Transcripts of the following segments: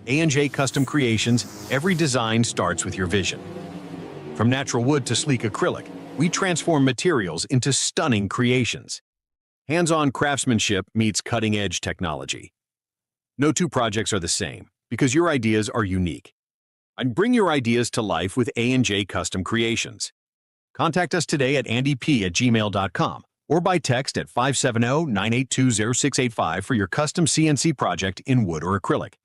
A&J Custom Creations, every design starts with your vision. From natural wood to sleek acrylic, we transform materials into stunning creations. Hands-on craftsmanship meets cutting-edge technology. No two projects are the same, because your ideas are unique. And bring your ideas to life with A&J Custom Creations. Contact us today at andyp@gmail.com or by text at 570-982-0685 for your custom CNC project in wood or acrylic.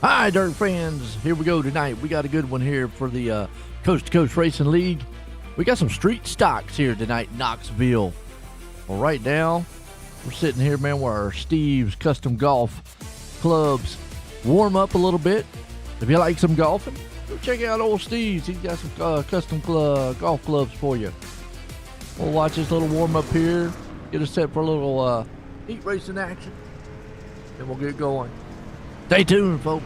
Hi, dirt fans. Here we go tonight. We got a good one here for the Coast to Coast Racing League. We got some street stocks here tonight in Knoxville. Well, right now, we're sitting here, man, where our Steve's Custom Golf clubs warm up a little bit. If you like some golfing, go check out old Steve's. He's got some custom golf clubs for you. We'll watch this little warm up here, get us set for a little heat racing action, and we'll get going. Stay tuned, folks.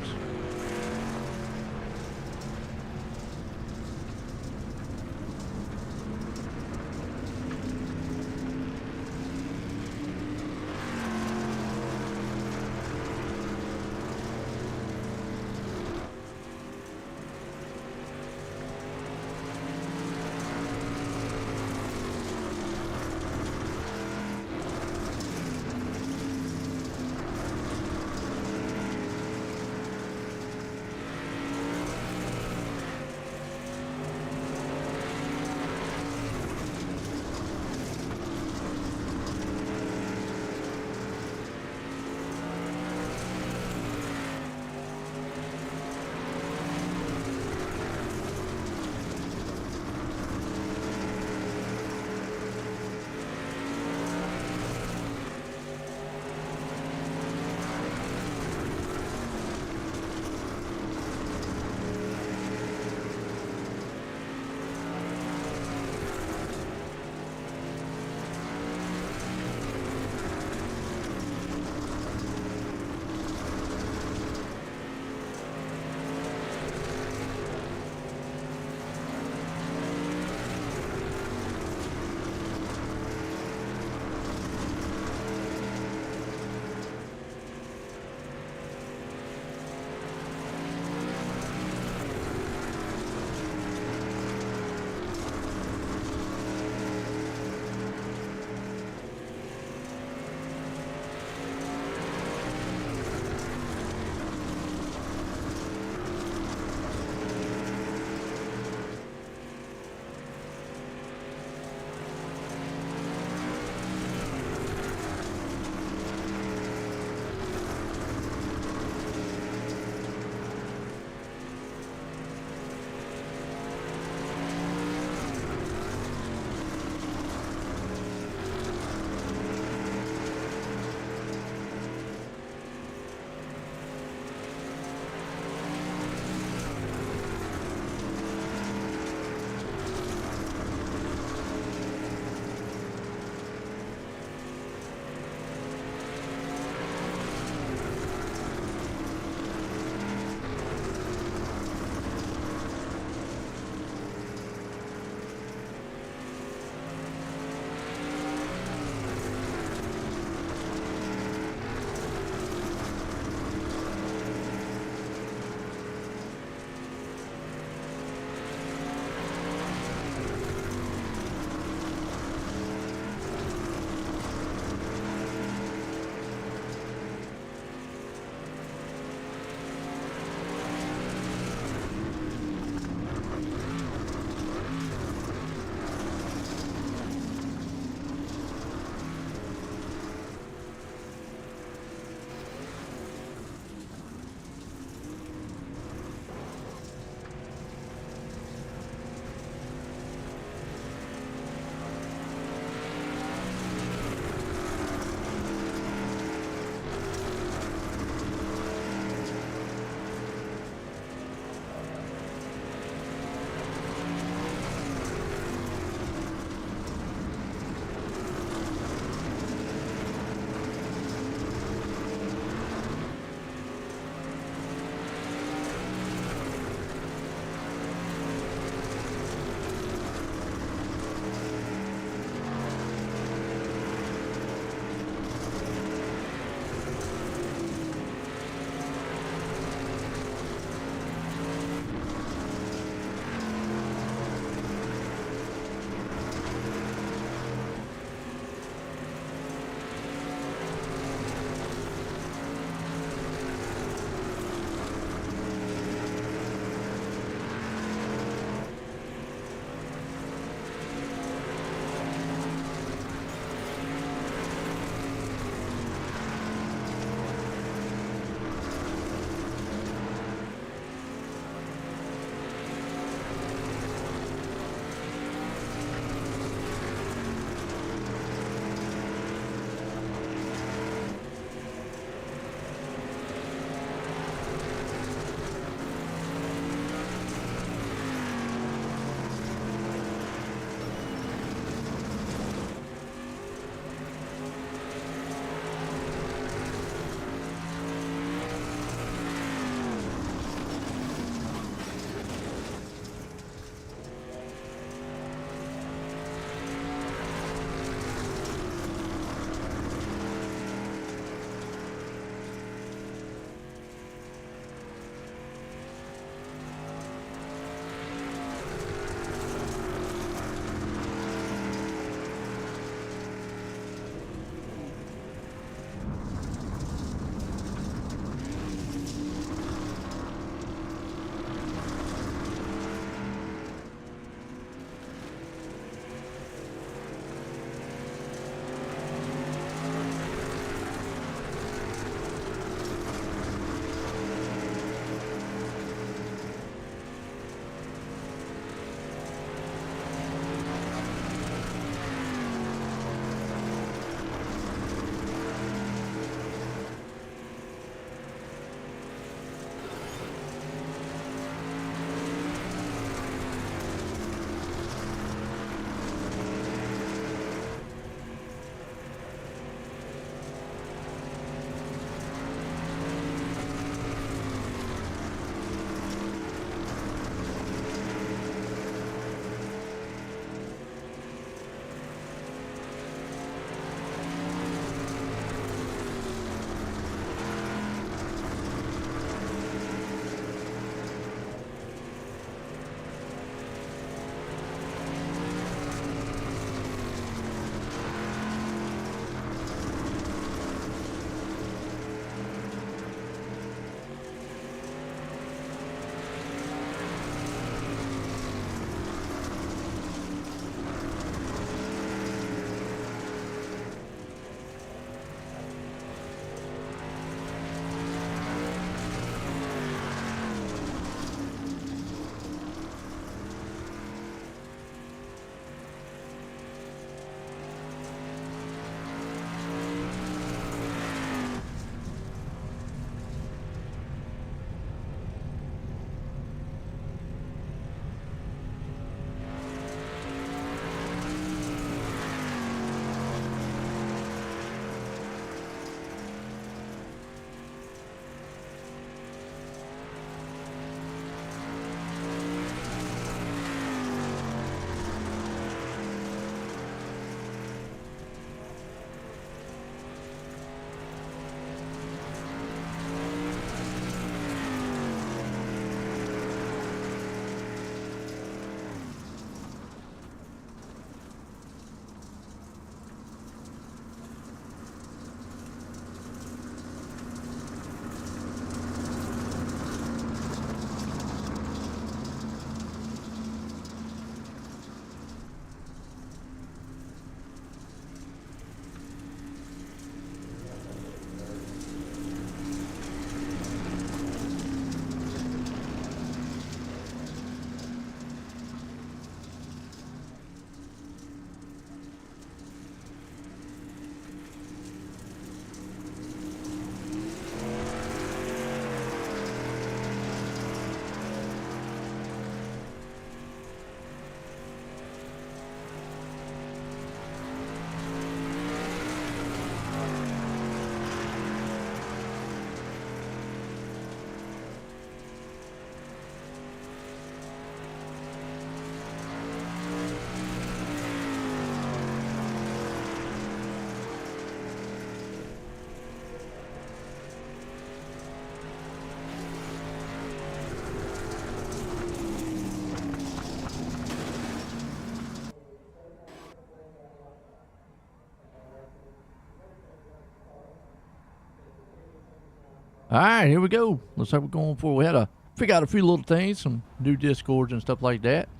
All right, here we go. Looks like we're going for. We had to figure out a few little things, some new discords and stuff like that.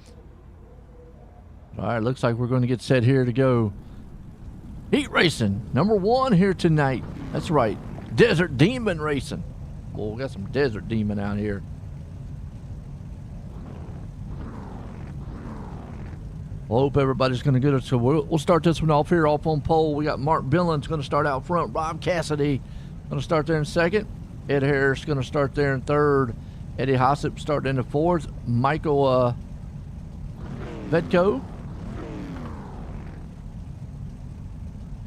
All right, looks like we're going to get set here to go. Heat racing, number 1 here tonight. That's right, Desert Demon racing. Well, we got some Desert Demon out here. Well, hope everybody's going to get it. So we'll start this one off here, off on pole. We got Mark Billings going to start out front. Rob Cassidy going to start there in second. Ed Harris going to start there in third. Eddie Hossip starting in the fourth. Michael Vedko.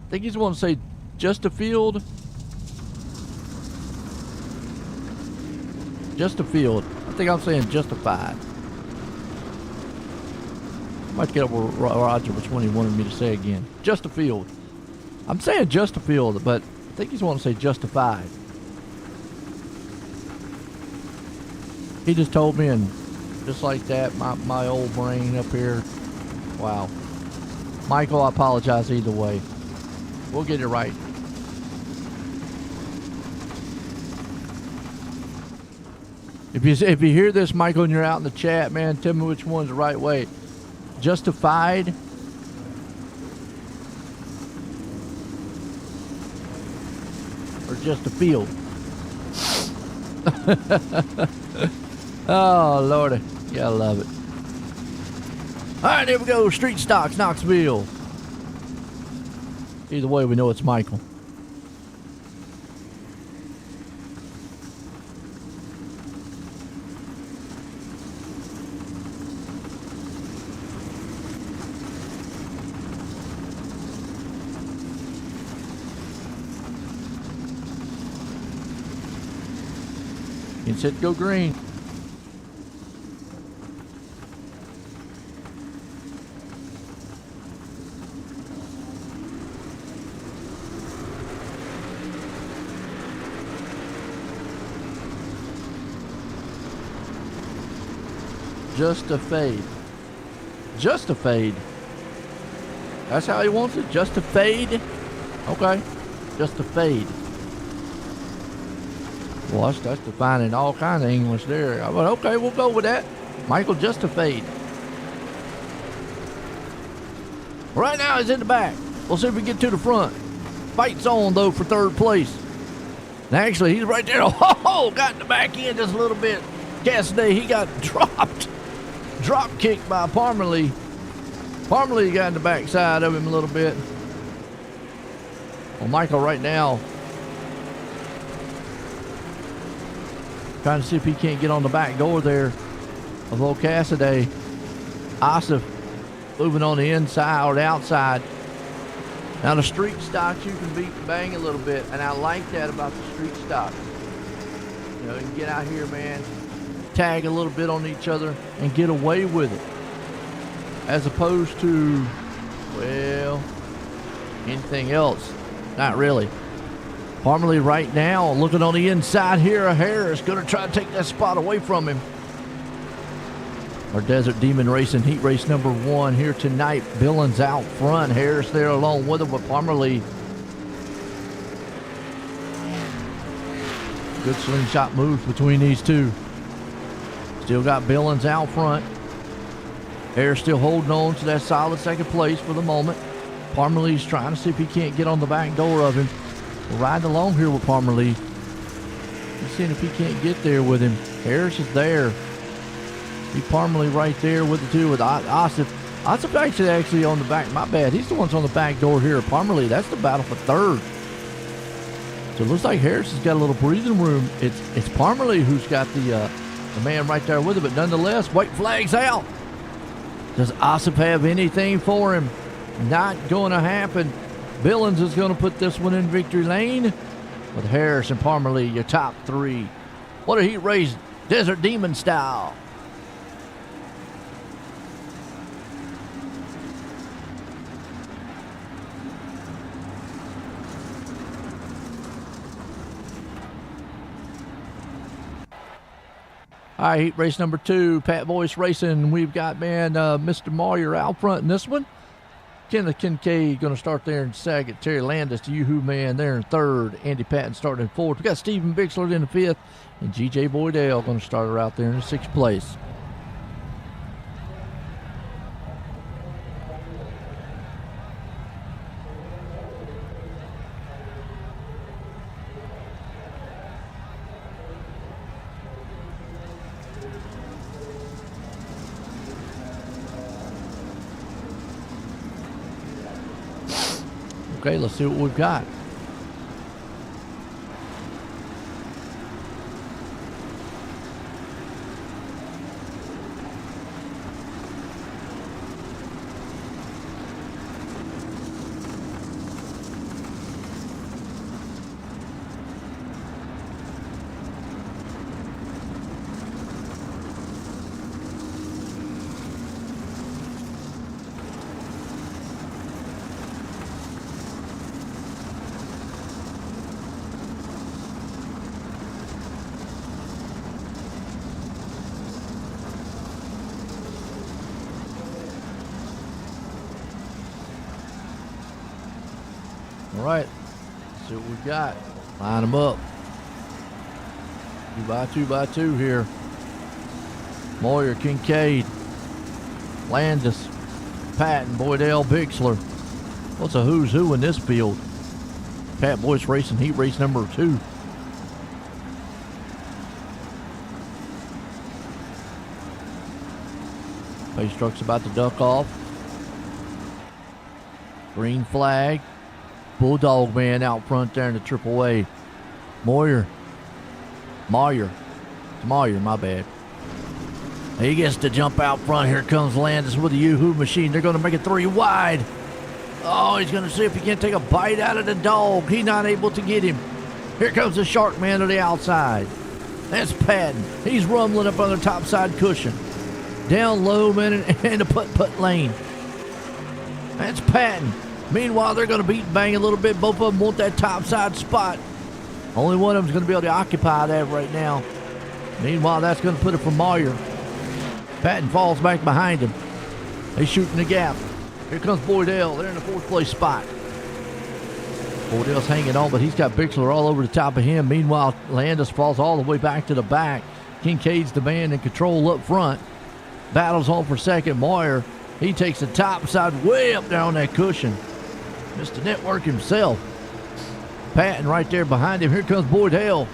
I think he's want to say just a field. Just a field. I think I'm saying justified. I might get up with Roger which one he wanted me to say again. Just a field. I'm saying just a field, but I think he's want to say justified. He just told me, and just like that, my old brain up here. Wow. Michael, I apologize either way. We'll get it right. If you hear this, Michael, and you're out in the chat, man, tell me which one's the right way. Justified or just a field? Oh, Lordy. Yeah, I love it. All right, here we go. Street Stocks, Knoxville. Either way, we know it's Michael. Get set, go green. Just a fade. Just a fade. That's how he wants it? Just a fade? Okay. Just a fade. Well, that's defining all kind of English there. But okay, we'll go with that. Michael, just a fade. Right now he's in the back. We'll see if we get to the front. Fight's on, though, for third place. And actually, he's right there. Oh, got in the back end just a little bit. Cassidy, he got dropped. Drop kicked by Parmalee. Parmalee got in the backside of him a little bit. Well, Michael right now trying to see if he can't get on the back door there of old Cassidy. Asif moving on the inside or the outside. Now the street stocks you can beat and bang a little bit, and I like that about the street stocks. You know, you can get out here, man, tag a little bit on each other and get away with it, as opposed to, well, anything else. Not really. Parmalee right now looking on the inside here. Harris going to try to take that spot away from him. Our Desert Demon Racing Heat Race number 1 here tonight. Billings out front. Harris there along with him, but Parmalee. Good slingshot moves between these two. Still got Billings out front. Harris still holding on to that solid second place for the moment. Parmalee's trying to see if he can't get on the back door of him. We're riding along here with Parmalee. He's seeing if he can't get there with him. Harris is there. See Parmalee right there with the two with Asif. Asif actually on the back. My bad. He's the one's on the back door here. Parmalee, that's the battle for third. So it looks like Harris has got a little breathing room. It's Parmalee who's got the man right there with him, but nonetheless, white flag's out. Does Asif have anything for him? Not going to happen. Billings is going to put this one in victory lane with Harris and Parmalee, your top 3. What a heat race, Desert Demon style. All right, heat race number 2, Pat Voice Racing. We've got, man, Mr. Moyer out front in this one. Kenneth Kincaid going to start there in second. Terry Landis, the Yoo-Hoo Man, there in third. Andy Patton starting in fourth. We got Stephen Bixler in the fifth. And G.J. Boydell going to start her out there in the sixth place. Okay, let's see what we've got. All right, let's see what we got. Line them up. 2 by 2 here. Moyer, Kincaid, Landis, Patton, Boydell, Bixler. What's a who's who in this field? Pat Boyce Racing Heat Race number 2. Pace truck's about to duck off. Green flag. Bulldog Man out front there in the Triple A. Moyer. It's Moyer, my bad. He gets to jump out front. Here comes Landis with the Yoo-Hoo machine. They're going to make it 3 wide. Oh, he's going to see if he can take a bite out of the dog. He's not able to get him. Here comes the Shark Man to the outside. That's Patton. He's rumbling up on the top side cushion. Down low, man, in the putt-putt lane. That's Patton. Meanwhile, they're going to beat and bang a little bit. Both of them want that top side spot. Only one of them's going to be able to occupy that right now. Meanwhile, that's going to put it for Moyer. Patton falls back behind him. He's shooting the gap. Here comes Boydell. They're in the 4th place spot. Boydell's hanging on, but he's got Bixler all over the top of him. Meanwhile, Landis falls all the way back to the back. Kincaid's the man in control up front. Battles on for second. Moyer, he takes the top side way up there on that cushion. Mr. Network himself. Patton right there behind him. Here comes Boydell.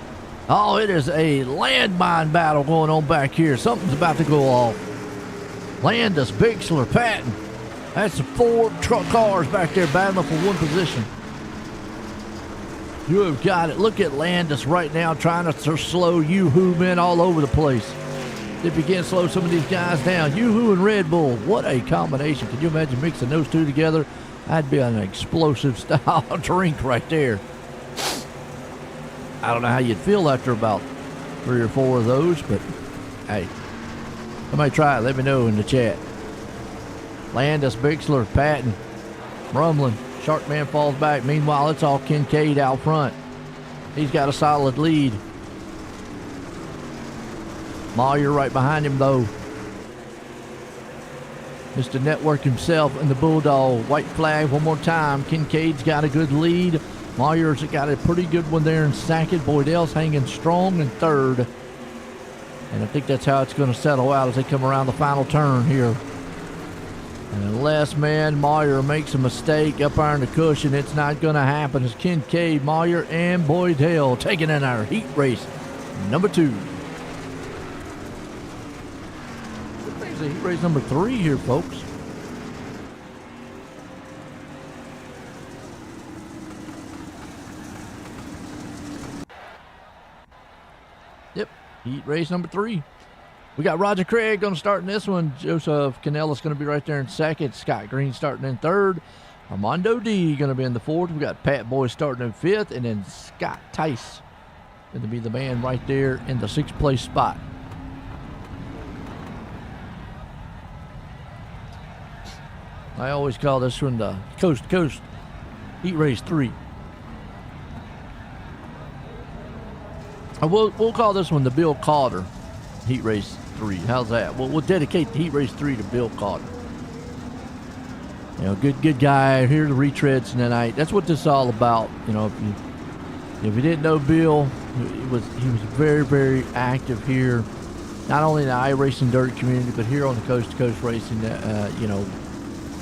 Oh, it is a landmine battle going on back here. Something's about to go off. Landis, Bixler, Patton. That's 4 truck cars back there battling for one position. You have got it. Look at Landis right now trying to slow Yoo-Hoo men all over the place. If you can slow some of these guys down. Yoo-Hoo and Red Bull. What a combination. Can you imagine mixing those two together? That'd be an explosive style drink right there. I don't know how you'd feel after about 3 or 4 of those, but hey, somebody try it. Let me know in the chat. Landis, Bixler, Patton, rumbling. Sharkman falls back. Meanwhile, it's all Kincaid out front. He's got a solid lead. Moyer right behind him, though. Mr. Network himself and the Bulldog. White flag one more time. Kincaid's got a good lead. Moyer's got a pretty good one there in second. Boydell's hanging strong in third. And I think that's how it's going to settle out as they come around the final turn here. And unless, man, Moyer makes a mistake up there in the cushion, it's not going to happen. It's Kincaid, Moyer, and Boydell taking in our heat race number 2. Heat race number 3 here, folks. Yep, heat race number 3. We got Roger Craig going to start in this one. Joseph Canellis going to be right there in second. Scott Green starting in third. Armando D going to be in the 4th. We got Pat Boy starting in 5th, and then Scott Tice going to be the man right there in the 6th place spot. I always call this one the Coast to Coast Heat Race 3. We'll call this one the Bill Calder Heat Race 3. How's that? We'll dedicate the Heat Race 3 to Bill Calder. Good guy here at the Retreads tonight. That's what this is all about. If you didn't know Bill, he was very, very active here, not only in the iRacing dirt community, but here on the Coast to Coast Racing,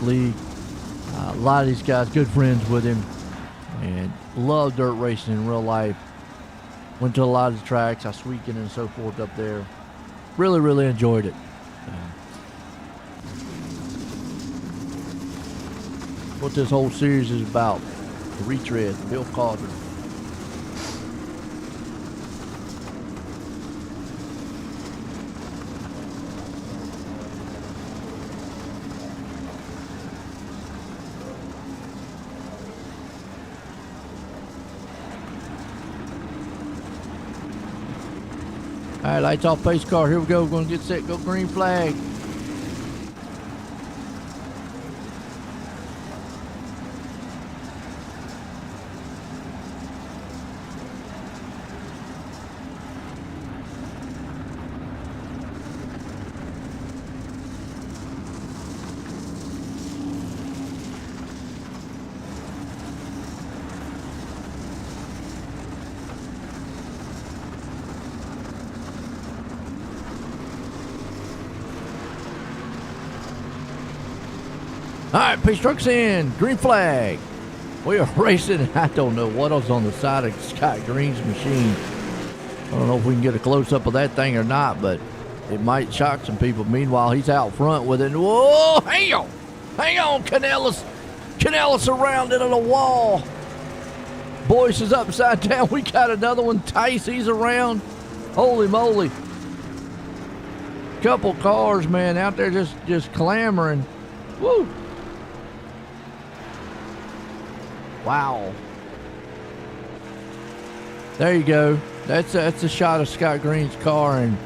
league. A lot of these guys, good friends with him, and love dirt racing in real life. Went to a lot of the tracks, House Weekend and so forth up there. Really, really enjoyed it. What this whole series is about. The Retread, Bill Calder. All right, lights off, pace car. Here we go. We're going to get set. Go green flag. All right, pace truck's in. Green flag. We are racing. I don't know what was on the side of Scott Green's machine. I don't know if we can get a close-up of that thing or not, but it might shock some people. Meanwhile, he's out front with it. Whoa, hang on. Hang on, Canellis. Canellis around it on the wall. Boyce is upside down. We got another one. Tice, he's around. Holy moly. Couple cars, man, out there just clamoring. Woo. Wow. There you go. That's a shot of Scott Green's car, and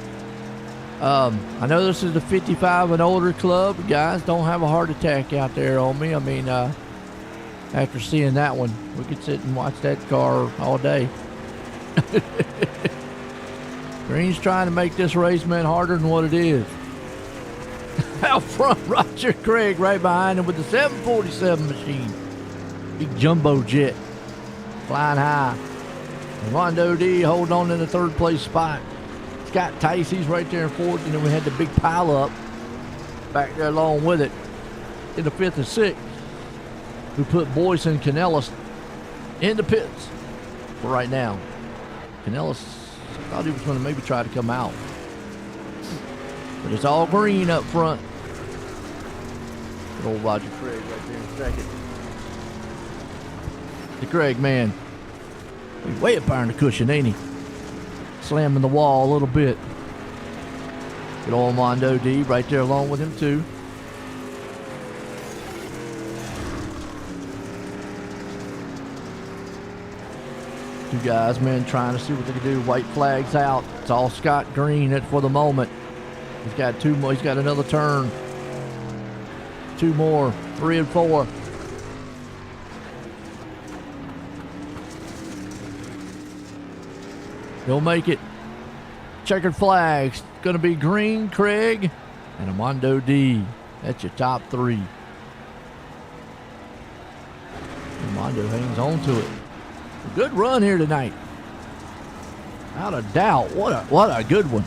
I know this is the 55 and older club. Guys, don't have a heart attack out there on me. I mean, after seeing that one, we could sit and watch that car all day. Green's trying to make this race, man, harder than what it is. Out front, Roger Craig right behind him with the 747 machine. Big jumbo jet, flying high. And Rondo D holding on in the third place spot. Scott Tice, he's right there in fourth, and then we had the big pile up back there along with it in the fifth and sixth. We put Boyce and Canellis in the pits for right now. Canellis thought he was going to maybe try to come out, but it's all green up front. Good old Roger Craig right there in second. The Craig, man, he's way up there in the cushion, ain't he? Slamming the wall a little bit. Good old Mondo D right there along with him too. Two guys, man, trying to see what they can do. White flags out. It's all Scott Green for the moment. He's got two more. He's got another turn. Two more. 3 and 4. He'll make it. Checkered flags. Going to be Green, Craig, and Armando D. That's your top 3. Armando hangs on to it. A good run here tonight. Without a doubt. What a good one.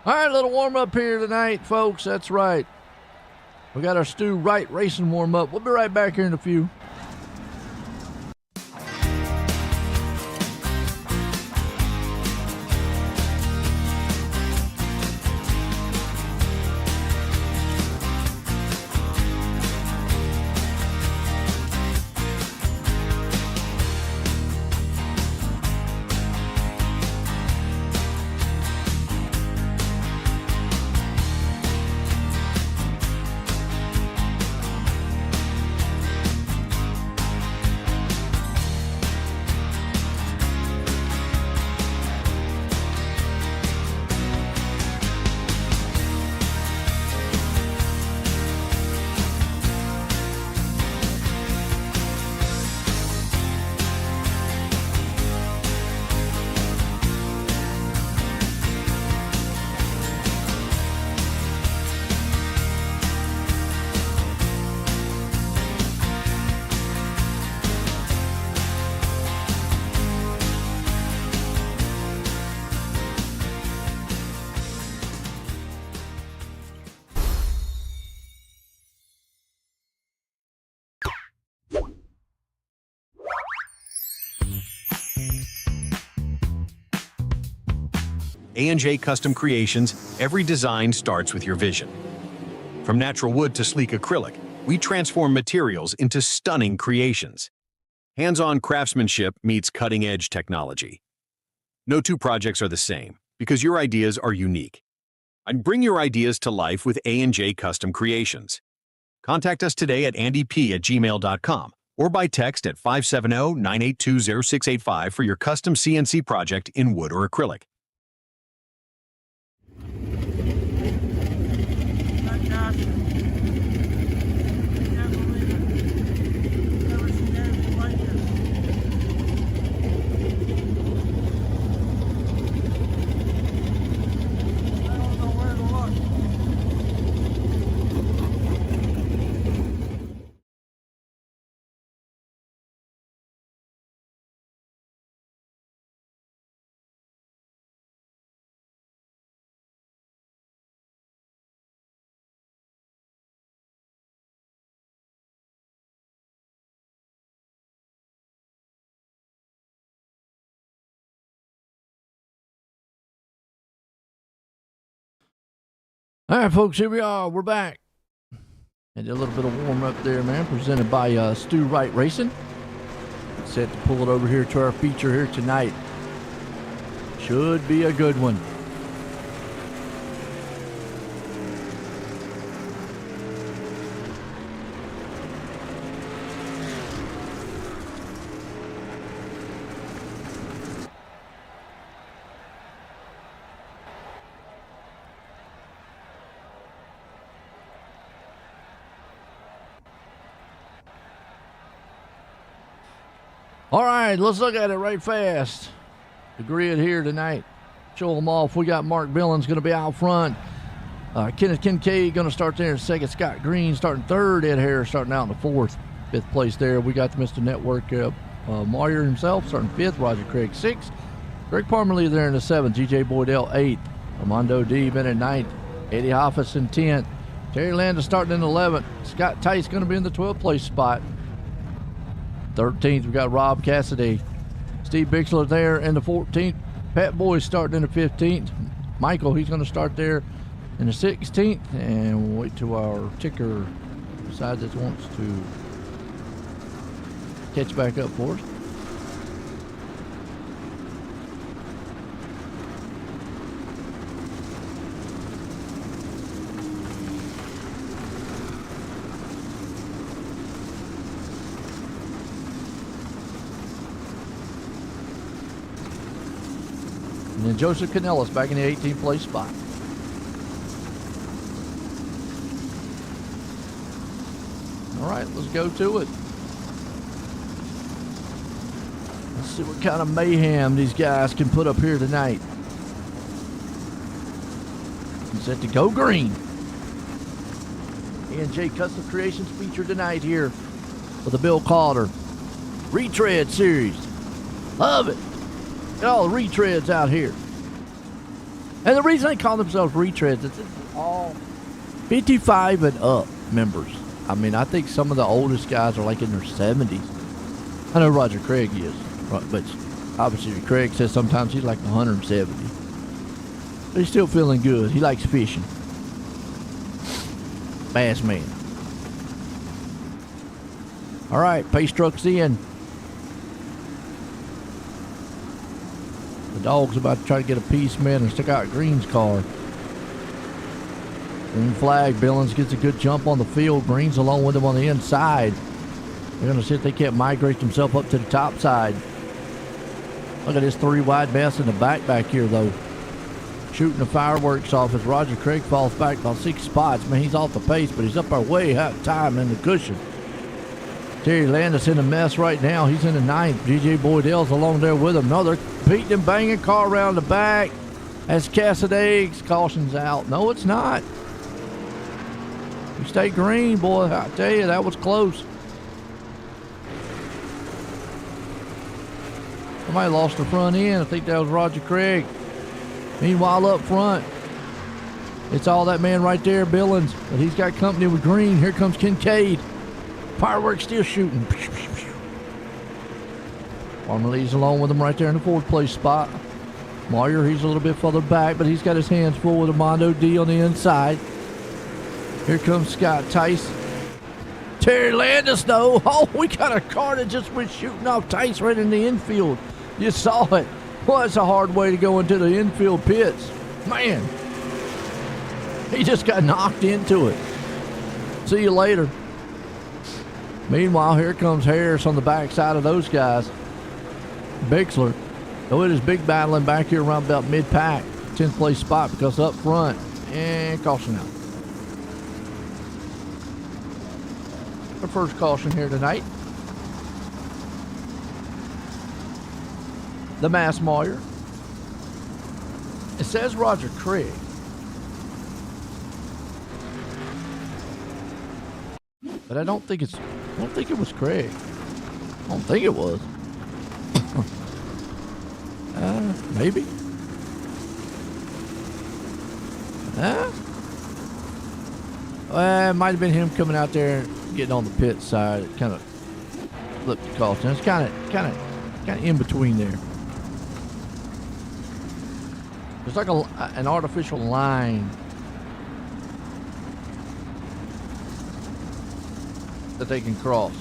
All right, a little warm up here tonight, folks. That's right. We got our Stu Wright racing warm up. We'll be right back here in a few. A&J Custom Creations, every design starts with your vision. From natural wood to sleek acrylic, we transform materials into stunning creations. Hands-on craftsmanship meets cutting-edge technology. No two projects are the same, because your ideas are unique. And bring your ideas to life with A&J Custom Creations. Contact us today at andyp@gmail.com or by text at 570-982-0685 for your custom CNC project in wood or acrylic. All right, folks, here we are. We're back. And a little bit of warm up there, man, presented by Stu Wright Racing. Set to pull it over here to our feature here tonight. Should be a good one. All right, let's look at it right fast. The grid here tonight. Show them off. We got Mark Billings going to be out front. Kenneth Kincaid going to start there in second. Scott Green starting third. Ed Harris starting out in the fourth. Fifth place there. We got Mr. Network Moyer himself starting fifth. Roger Craig sixth. Greg Parmalee there in the seventh. G.J. Boydell eighth. Armando D. been in ninth. Eddie Hoffus in 10th. Terry Landis starting in 11th. Scott Tice going to be in the 12th place spot. 13th, we got Rob Cassidy. Steve Bixler there in the 14th. Pat Boyd starting in the 15th. Michael, he's going to start there in the 16th. And we'll wait till our ticker decides it wants to catch back up for us. And then Joseph Canellis back in the 18th place spot. All right, let's go to it. Let's see what kind of mayhem these guys can put up here tonight. Set to go green. A&J Custom Creations feature tonight here with the Bill Calder Retread series. Love it. Got all the retreads out here. And the reason they call themselves retreads is this is all 55 and up members. I mean, I think some of the oldest guys are like in their 70s. I know Roger Craig is, but obviously Craig says sometimes he's like 170. But he's still feeling good. He likes fishing. Bass man. All right, pace truck's in. The dog's about to try to get a piece, man, and stick out Green's car. Green flag. Billings gets a good jump on the field. Green's along with him on the inside. They're going to see if they can't migrate themselves up to the top side. Look at this three wide mess in the back here, though. Shooting the fireworks off as Roger Craig falls back about 6 spots. Man, he's off the pace, but he's up our way out of time in the cushion. Terry Landis in a mess right now. He's in the 9th. G.J. Boydell's along there with him. No, they're beating and banging car around the back as Cassidy cautions out. No, it's not. You stay green, boy. I tell you, that was close. Somebody lost the front end. I think that was Roger Craig. Meanwhile, up front, it's all that man right there, Billings. But he's got company with Green. Here comes Kincaid. Fireworks still shooting. Parmalee's along with him right there in the 4th place spot. Moyer, he's a little bit further back, but he's got his hands full with a Mondo D on the inside. Here comes Scott Tice. Terry Landis, though. Oh, we got a car that just went shooting off Tice right in the infield. You saw it. Well, that's a hard way to go into the infield pits. Man, he just got knocked into it. See you later. Meanwhile, here comes Harris on the backside of those guys. Bixler. So it is big battling back here around about mid-pack. 10th place spot because up front. And caution out. Our first caution here tonight. The Mass Moyer. It says Roger Craig. But I don't think it was Craig. I don't think it was. Maybe. It might have been him coming out there getting on the pit side. It kind of flipped the caution. It's kind of in between there. There's like an artificial line that they can cross.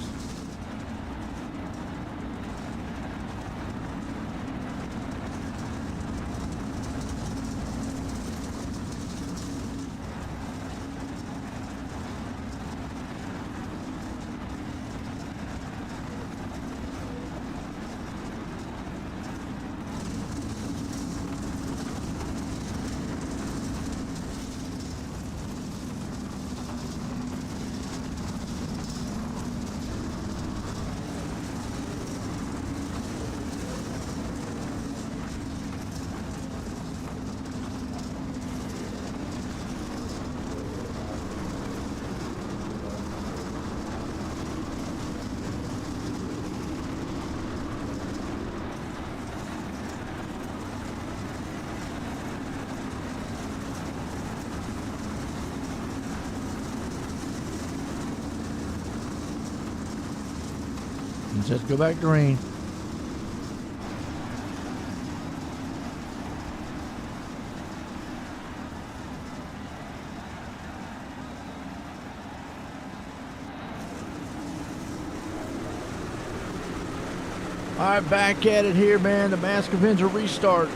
Just go back green. All right, back at it here, man. The Mask Avenger restart.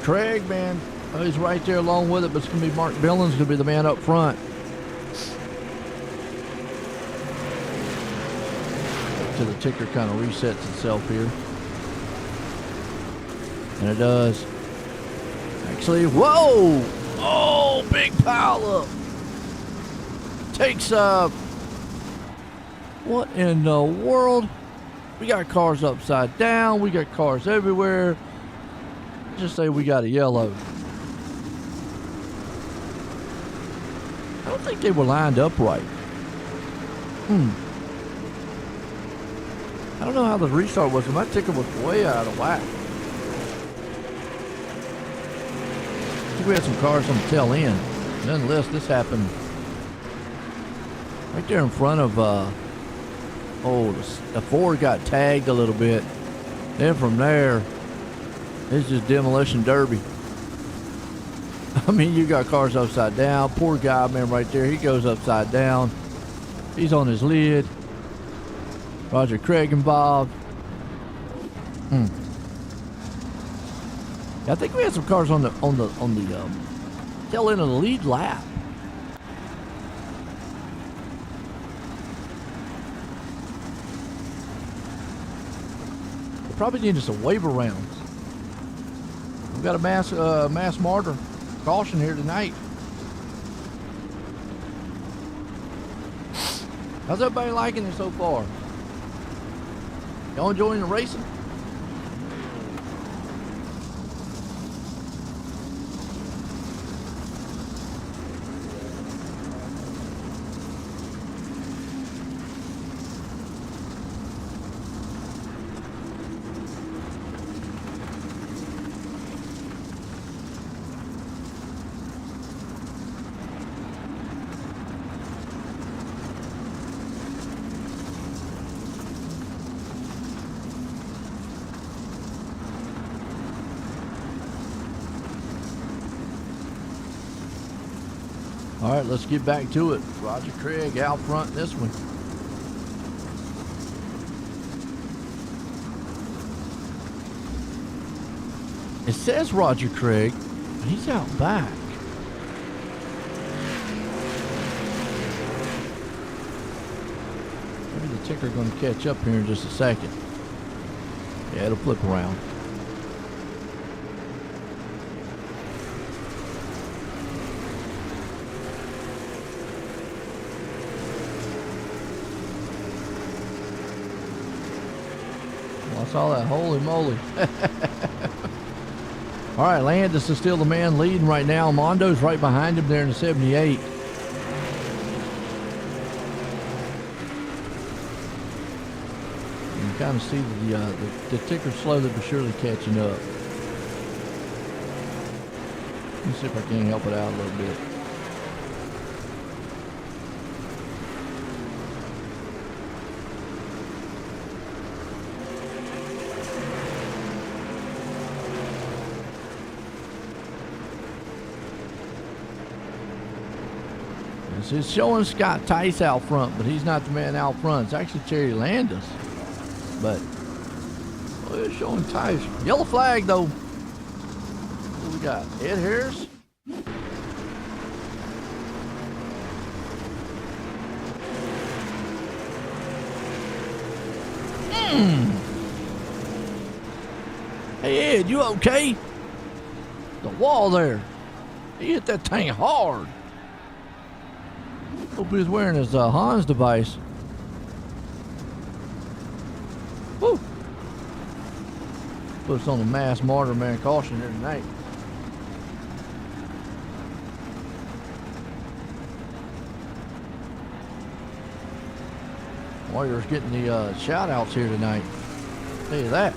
Craig, man, he's right there along with it, but it's going to be Mark Billings going to be the man up front. The ticker kind of resets itself here, and it does. Actually, whoa! Oh, big pile up. Takes up. What in the world? We got cars upside down. We got cars everywhere. Just say we got a yellow. I don't think they were lined up right. I don't know how the restart was, but my ticker was way out of whack. I think we had some cars on the tail end. Nonetheless, this happened right there in front of, the Ford got tagged a little bit. Then from there, it's just demolition derby. I mean, you got cars upside down. Poor guy, man, right there. He goes upside down. He's on his lid. Roger Craig involved. I think we had some cars on the tail end of the lead lap. We probably needed some waiver rounds. We've got a mass martyr caution here tonight. How's everybody liking it so far? Y'all enjoying the racing? All right, let's get back to it. Roger Craig out front this one. It says Roger Craig, but he's out back. Maybe the ticker going to catch up here in just a second. Yeah, it'll flip around. Well, I saw that. Holy moly. All right, Landis is still the man leading right now. Mondo's right behind him there in the 78. You can kind of see the ticker slowly but surely catching up. Let me see if I can help it out a little bit. It's showing Scott Tice out front, but he's not the man out front. It's actually Terry Landis. But it's showing Tice. Yellow flag, though. What we got? Ed Harris. Hey, Ed, you okay? The wall there. He hit that thing hard. Hope he was wearing his Hans device. Woo! Put us on the mass martyr man caution here tonight. Warriors getting the shout outs here tonight. Tell you that.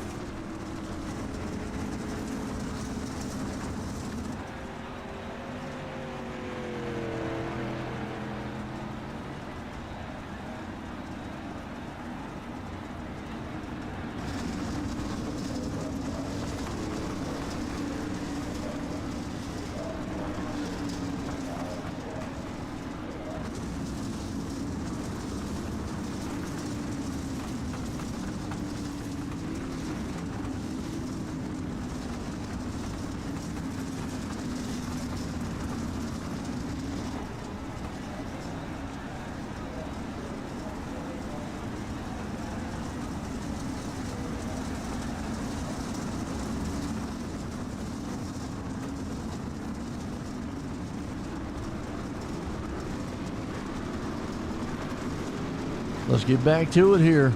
Let's get back to it here.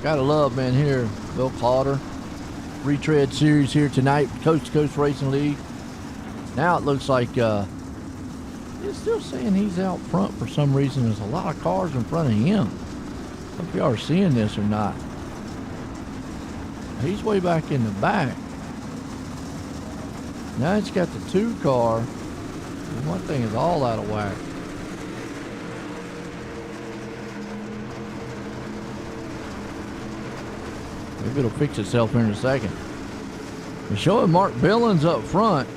Gotta love, man, here. Bill Calder. Retread series here tonight. Coast to Coast Racing League. Now it looks like it's still saying he's out front for some reason. There's a lot of cars in front of him. I don't know if y'all are seeing this or not. He's way back in the back. Now it's got the 2 car. And one thing is all out of whack. Maybe it'll fix itself here in a second. We're showing Mark Billings up front.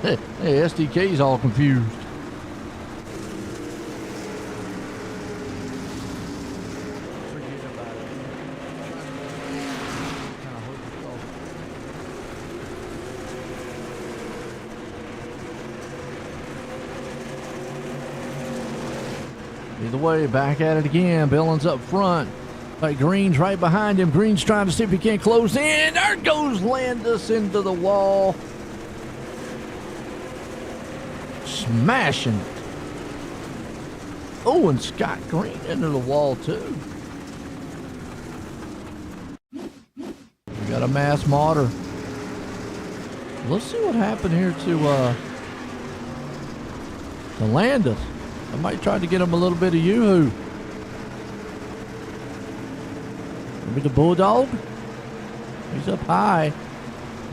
Hey, SDK's all confused. Either way, back at it again. Billings up front. Like Green's right behind him. Green's trying to see if he can't close in. There goes Landis into the wall. Smashing it. Oh, and Scott Green into the wall too. We got a mass martyr. Let's see what happened here to Landis. I might try to get him a little bit of yoo-hoo. Maybe the Bulldog. He's up high.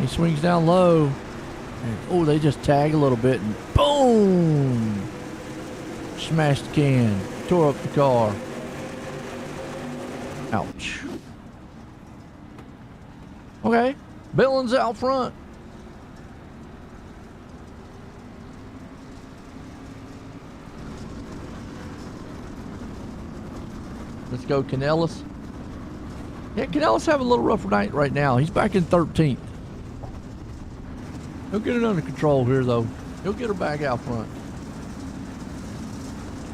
He swings down low. And, oh, they just tag a little bit and boom! Smashed the can. Tore up the car. Ouch. Okay. Billings out front. Let's go, Canellis. Yeah, Canellis having a little rough night right now. He's back in 13th. He'll get it under control here, though. He'll get her back out front.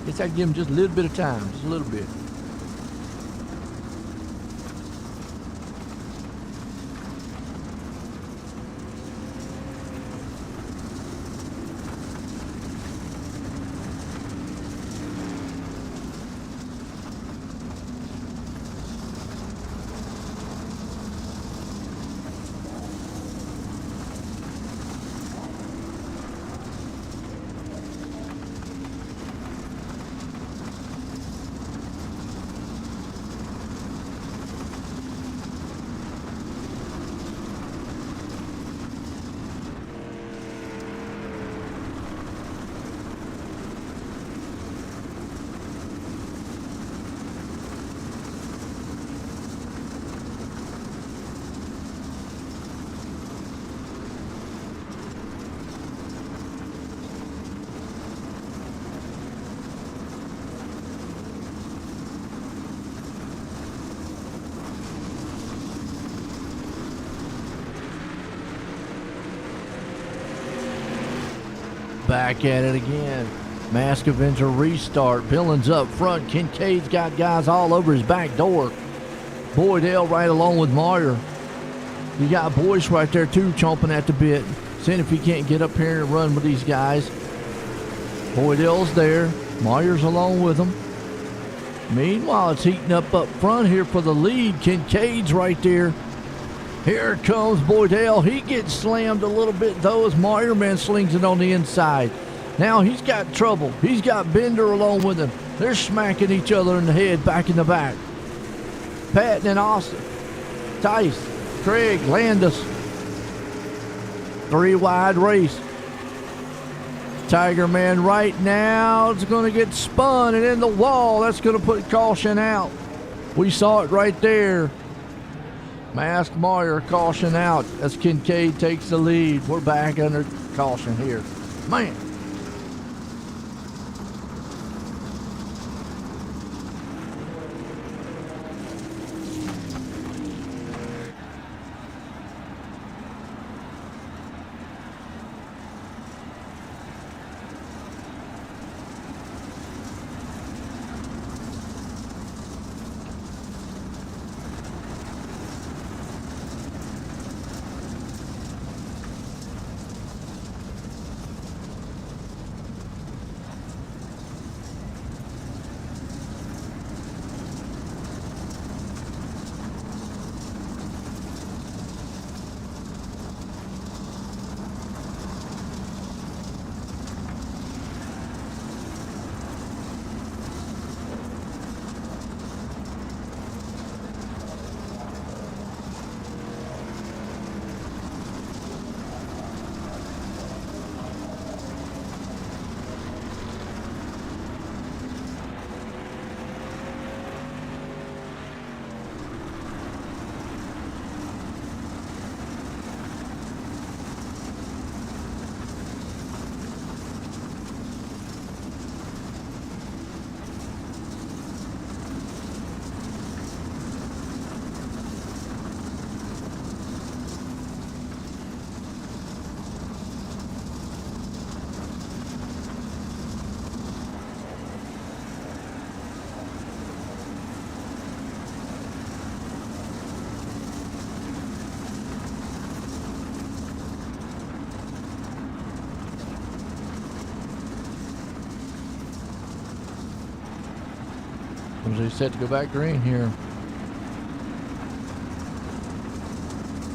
Just have to give him just a little bit of time, just a little bit. Back at it again. Mask Avenger restart. Billings up front. Kincaid's got guys all over his back door. Boydell right along with Meyer. You got Boyce right there too, chomping at the bit. Seeing if he can't get up here and run with these guys. Boydell's there. Meyer's along with him. Meanwhile, it's heating up front here for the lead. Kincaid's right there. Here comes Boydell. He gets slammed a little bit, though, as Meyerman slings it on the inside. Now he's got trouble. He's got Bender along with him. They're smacking each other in the head back in the back. Patton and Austin. Tice, Craig, Landis. 3-wide race. Tiger Man right now is going to get spun and in the wall. That's going to put caution out. We saw it right there. Mask Meyer caution out as Kincaid takes the lead. We're back under caution here. Man. He's set to go back green here.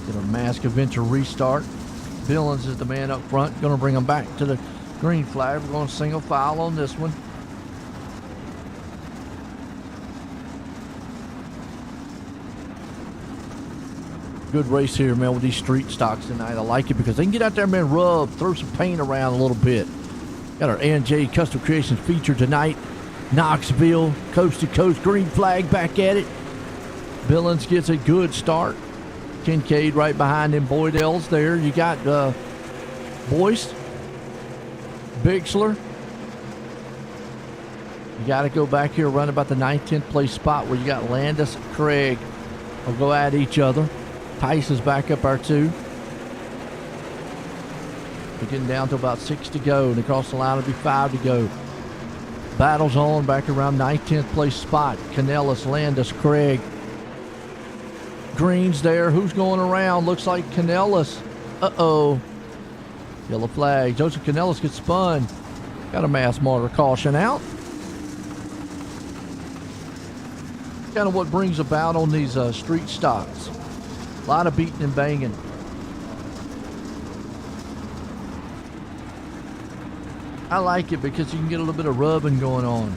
Get a Mask Adventure restart. Billings is the man up front. Going to bring him back to the green flag. We're going single file on this one. Good race here, man, with these street stocks tonight. I like it because they can get out there, man, rub, throw some paint around a little bit. Got our N.J. Custom Creations feature tonight. Knoxville, coast to coast, green flag back at it. Billings gets a good start. Kincaid right behind him. Boydell's there. You got Boyce, Bixler. You got to go back here, run about the 9th, 10th place spot where you got Landis, Craig. Will go at each other. Tice is back up there too. We're getting down to about 6 to go, and across the line will be 5 to go. Battles on back around 9th, 10th place spot. Canellis, Landis, Craig. Green's there. Who's going around? Looks like Canellis. Uh-oh. Yellow flag. Joseph Canellis gets spun. Got a mass martyr caution out. Kind of what brings about on these street stocks. A lot of beating and banging. I like it because you can get a little bit of rubbing going on.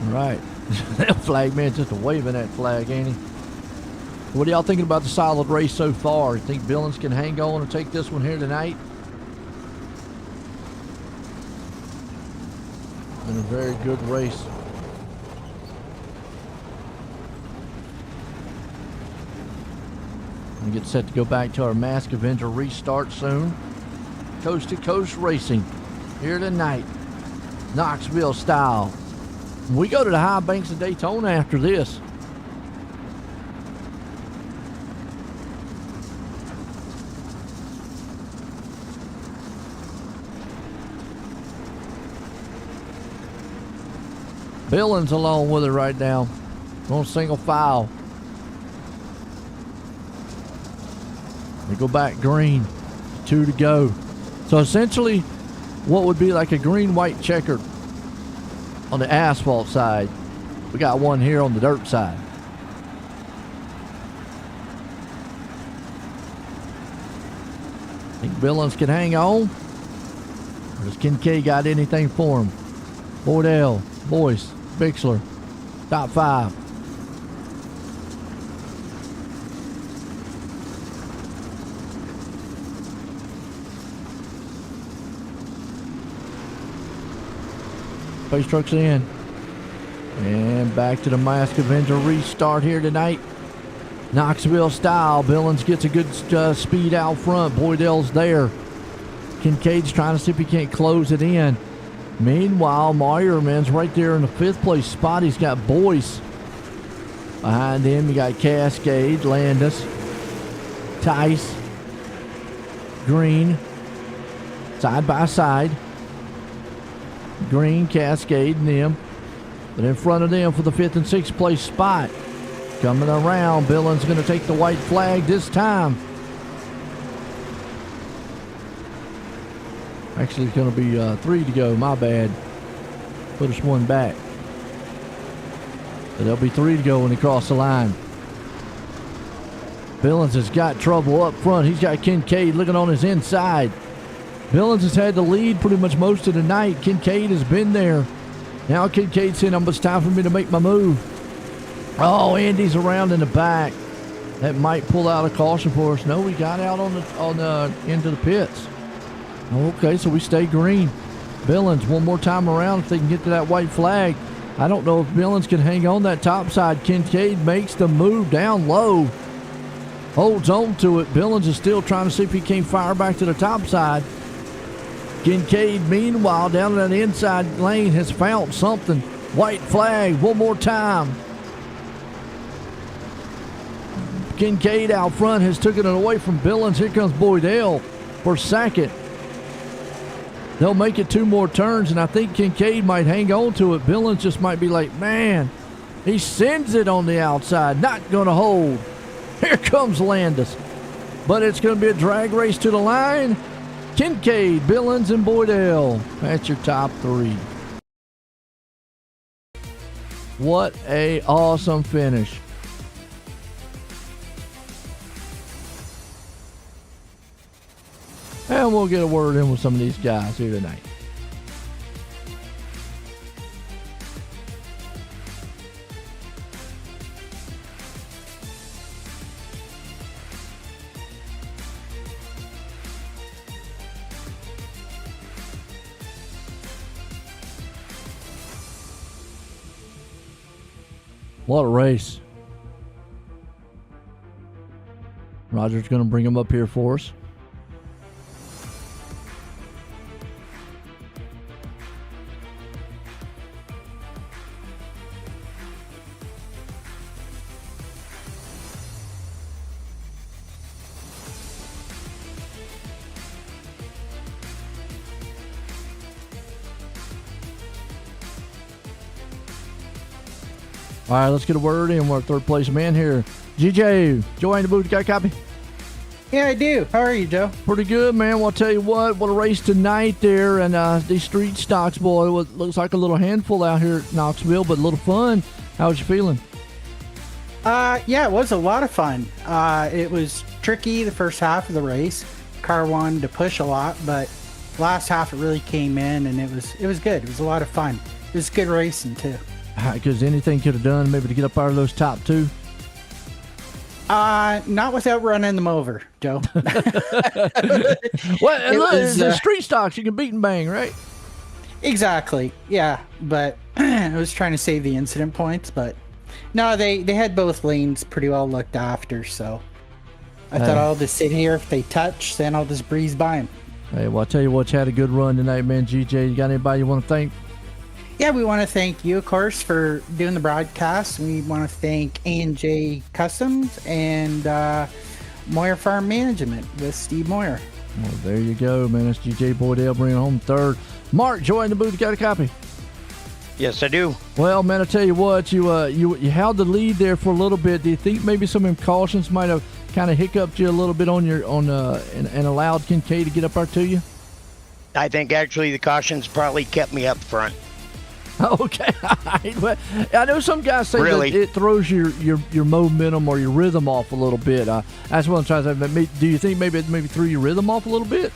Right. That flag man just waving that flag, ain't he? What are y'all thinking about the solid race so far? You think Billings can hang on and take this one here tonight? Been a very good race. We get set to go back to our Mask Avenger restart soon. Coast to coast racing here tonight. Knoxville style. We go to the high banks of Daytona after this. Billings along with it right now. On single file. They go back green. 2 to go. So essentially, what would be like a green-white checkered on the asphalt side. We got one here on the dirt side. Think Billings can hang on? Or does Kincaid got anything for him? Boydell, Boyce, Bixler, top 5. Pace trucks in. And back to the Mask Avenger restart here tonight. Knoxville style. Billings gets a good speed out front. Boydell's there. Kincaid's trying to see if he can't close it in. Meanwhile, Meyerman's right there in the 5th place spot. He's got Boyce. Behind him, you got Cascade, Landis, Tice, Green, side by side. Green, Cascade, and them. But in front of them for the 5th and 6th place spot. Coming around, Billings going to take the white flag this time. Actually, it's going to be 3 to go. My bad. Put us one back. So there'll be 3 to go when they cross the line. Billings has got trouble up front. He's got Kincaid looking on his inside. Billings has had the lead pretty much most of the night. Kincaid has been there. Now Kincaid saying, it's time for me to make my move. Oh, Andy's around in the back. That might pull out a caution for us. No, we got out on the into the pits. Okay, so we stay green. Billings one more time around if they can get to that white flag. I don't know if Billings can hang on that top side. Kincaid makes the move down low. Holds on to it. Billings is still trying to see if he can't fire back to the top side. Kincaid, meanwhile, down in that inside lane has found something. White flag one more time. Kincaid out front has taken it away from Billings. Here comes Boydell for second. They'll make it 2 more turns, and I think Kincaid might hang on to it. Billings just might be like, man, he sends it on the outside. Not going to hold. Here comes Landis. But it's going to be a drag race to the line. Kincaid, Billings, and Boydell. That's your top 3. What a awesome finish. . and we'll get a word in with some of these guys here tonight. What a race. Roger's going to bring him up here for us. All right, let's get a word in. We're our third place man here. GJ, Joe in the booth, got a copy? Yeah, I do. How are you, Joe? Pretty good, man. Well, I'll tell you what a race tonight there. And these street stocks, boy, it looks like a little handful out here at Knoxville, but a little fun. How was you feeling? Yeah, it was a lot of fun. It was tricky the first half of the race. Car wanted to push a lot, but last half it really came in, and it was good. It was a lot of fun. It was good racing, too. Because anything could have done maybe to get up out of those top two? Not without running them over, Joe. Well, look, it's street stocks. You can beat and bang, right? Exactly. Yeah, but I was trying to save the incident points, but no, they had both lanes pretty well looked after, so I thought I'll just sit here. If they touch, then I'll just breeze by them. Hey, well, I'll tell you what, you had a good run tonight, man. GJ, you got anybody you want to thank? Yeah, we want to thank you, of course, for doing the broadcast. We want to thank A&J Customs and Moyer Farm Management with Steve Moyer. Well, there you go, man. That's GJ Boydell bringing home third. Mark, Joy in the booth, got a copy? Yes, I do. Well, man, I tell you what, you held the lead there for a little bit. Do you think maybe some of them cautions might have kind of hiccuped you a little bit and allowed Kincaid to get up there to you? I think actually the cautions probably kept me up front. Okay, all right. Well, I know some guys say Really? that it throws your momentum or your rhythm off a little bit. That's what I'm trying to say. Do you think maybe it threw your rhythm off a little bit?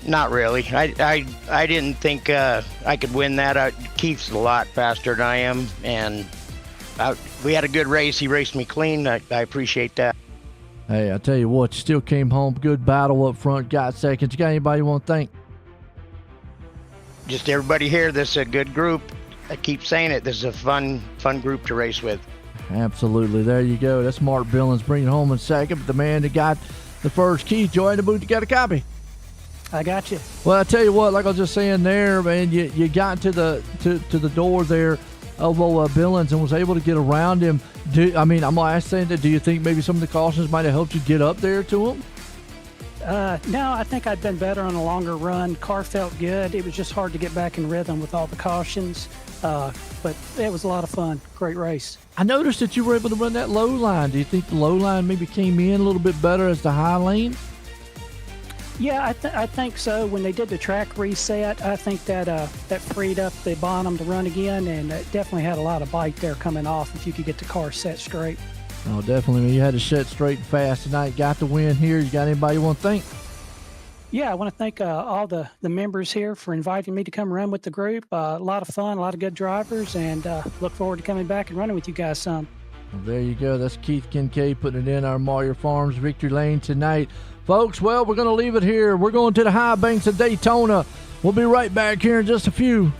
Not really. I didn't think I could win that. Keith's a lot faster than I am, and we had a good race. He raced me clean. I appreciate that. Hey, I tell you what, you still came home. Good battle up front. Got seconds. You got anybody you want to thank? Just everybody here. This is a good group. I keep saying it. This is a fun group to race with. Absolutely. There you go. That's Mark Billings bringing home in second. But the man that got the first key, Joy in the booth, you got a copy? I got you. Well, I tell you what, like I was just saying there, man, you got to the door there of Billings and was able to get around him. I'm saying that. Do you think maybe some of the cautions might have helped you get up there to him? No, I think I'd been better on a longer run. Car felt good. It was just hard to get back in rhythm with all the cautions. But it was a lot of fun. Great race. I noticed that you were able to run that low line. Do you think the low line maybe came in a little bit better as the high lane? Yeah, I think so. When they did the track reset, I think that freed up the bottom to run again, and it definitely had a lot of bite there coming off if you could get the car set straight. Oh, definitely. You had to set straight and fast tonight. Got the win here. You got anybody you want to thank? Yeah, I want to thank all the members here for inviting me to come run with the group. A lot of fun, a lot of good drivers, and look forward to coming back and running with you guys some. Well, there you go. That's Keith Kincaid putting it in our Moyer Farms victory lane tonight. Folks, well, we're going to leave it here. We're going to the high banks of Daytona. We'll be right back here in just a few.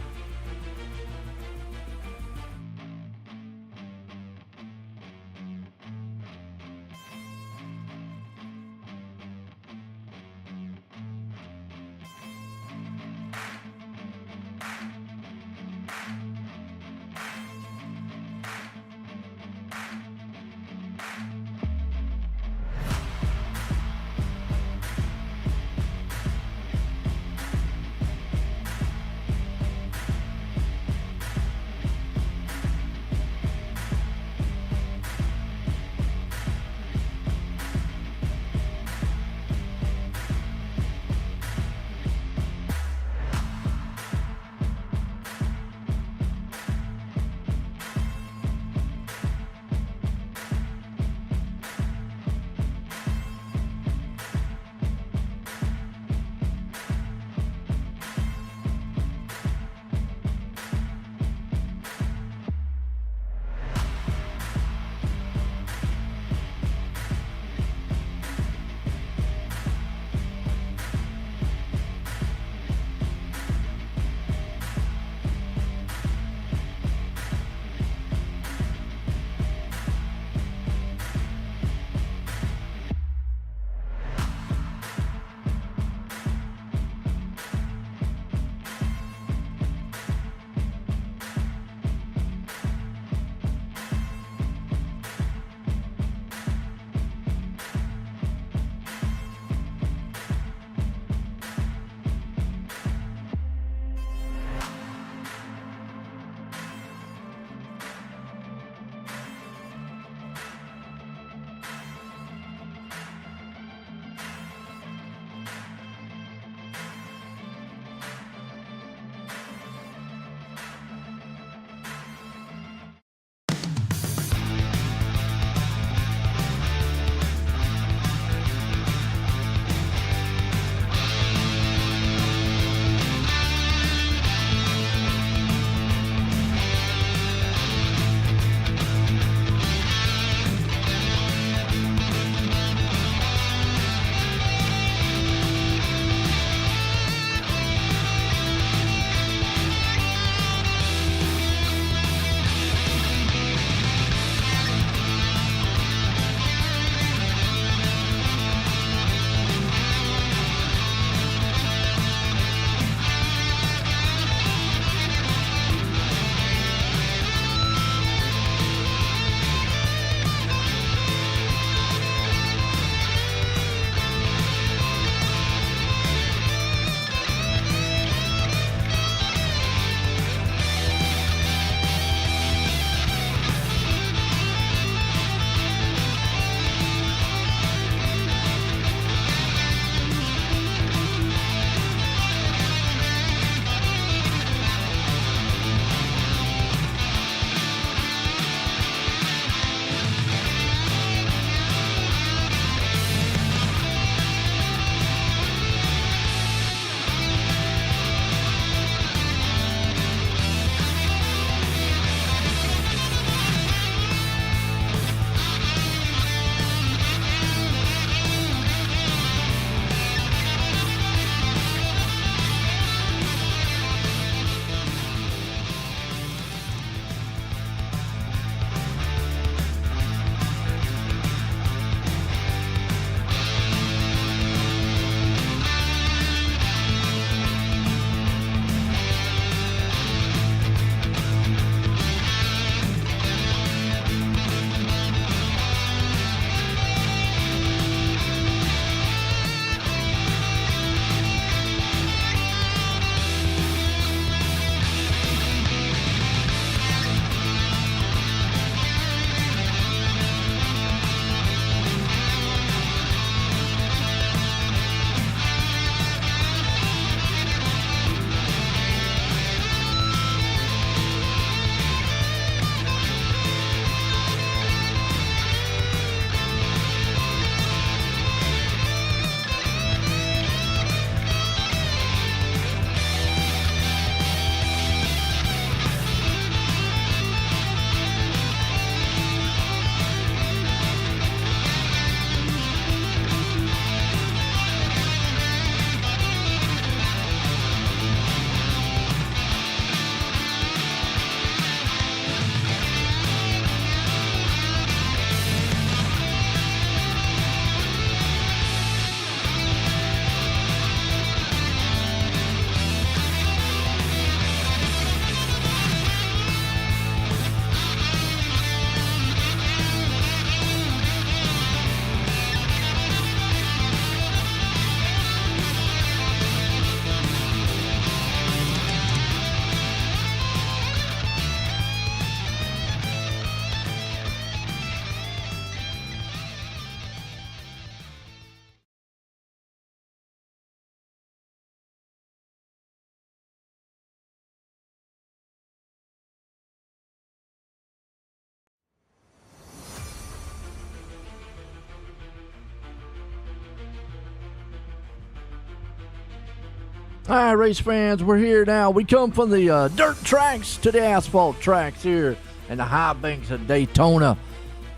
All right, race fans, we're here now. We come from the dirt tracks to the asphalt tracks here in the high banks of Daytona.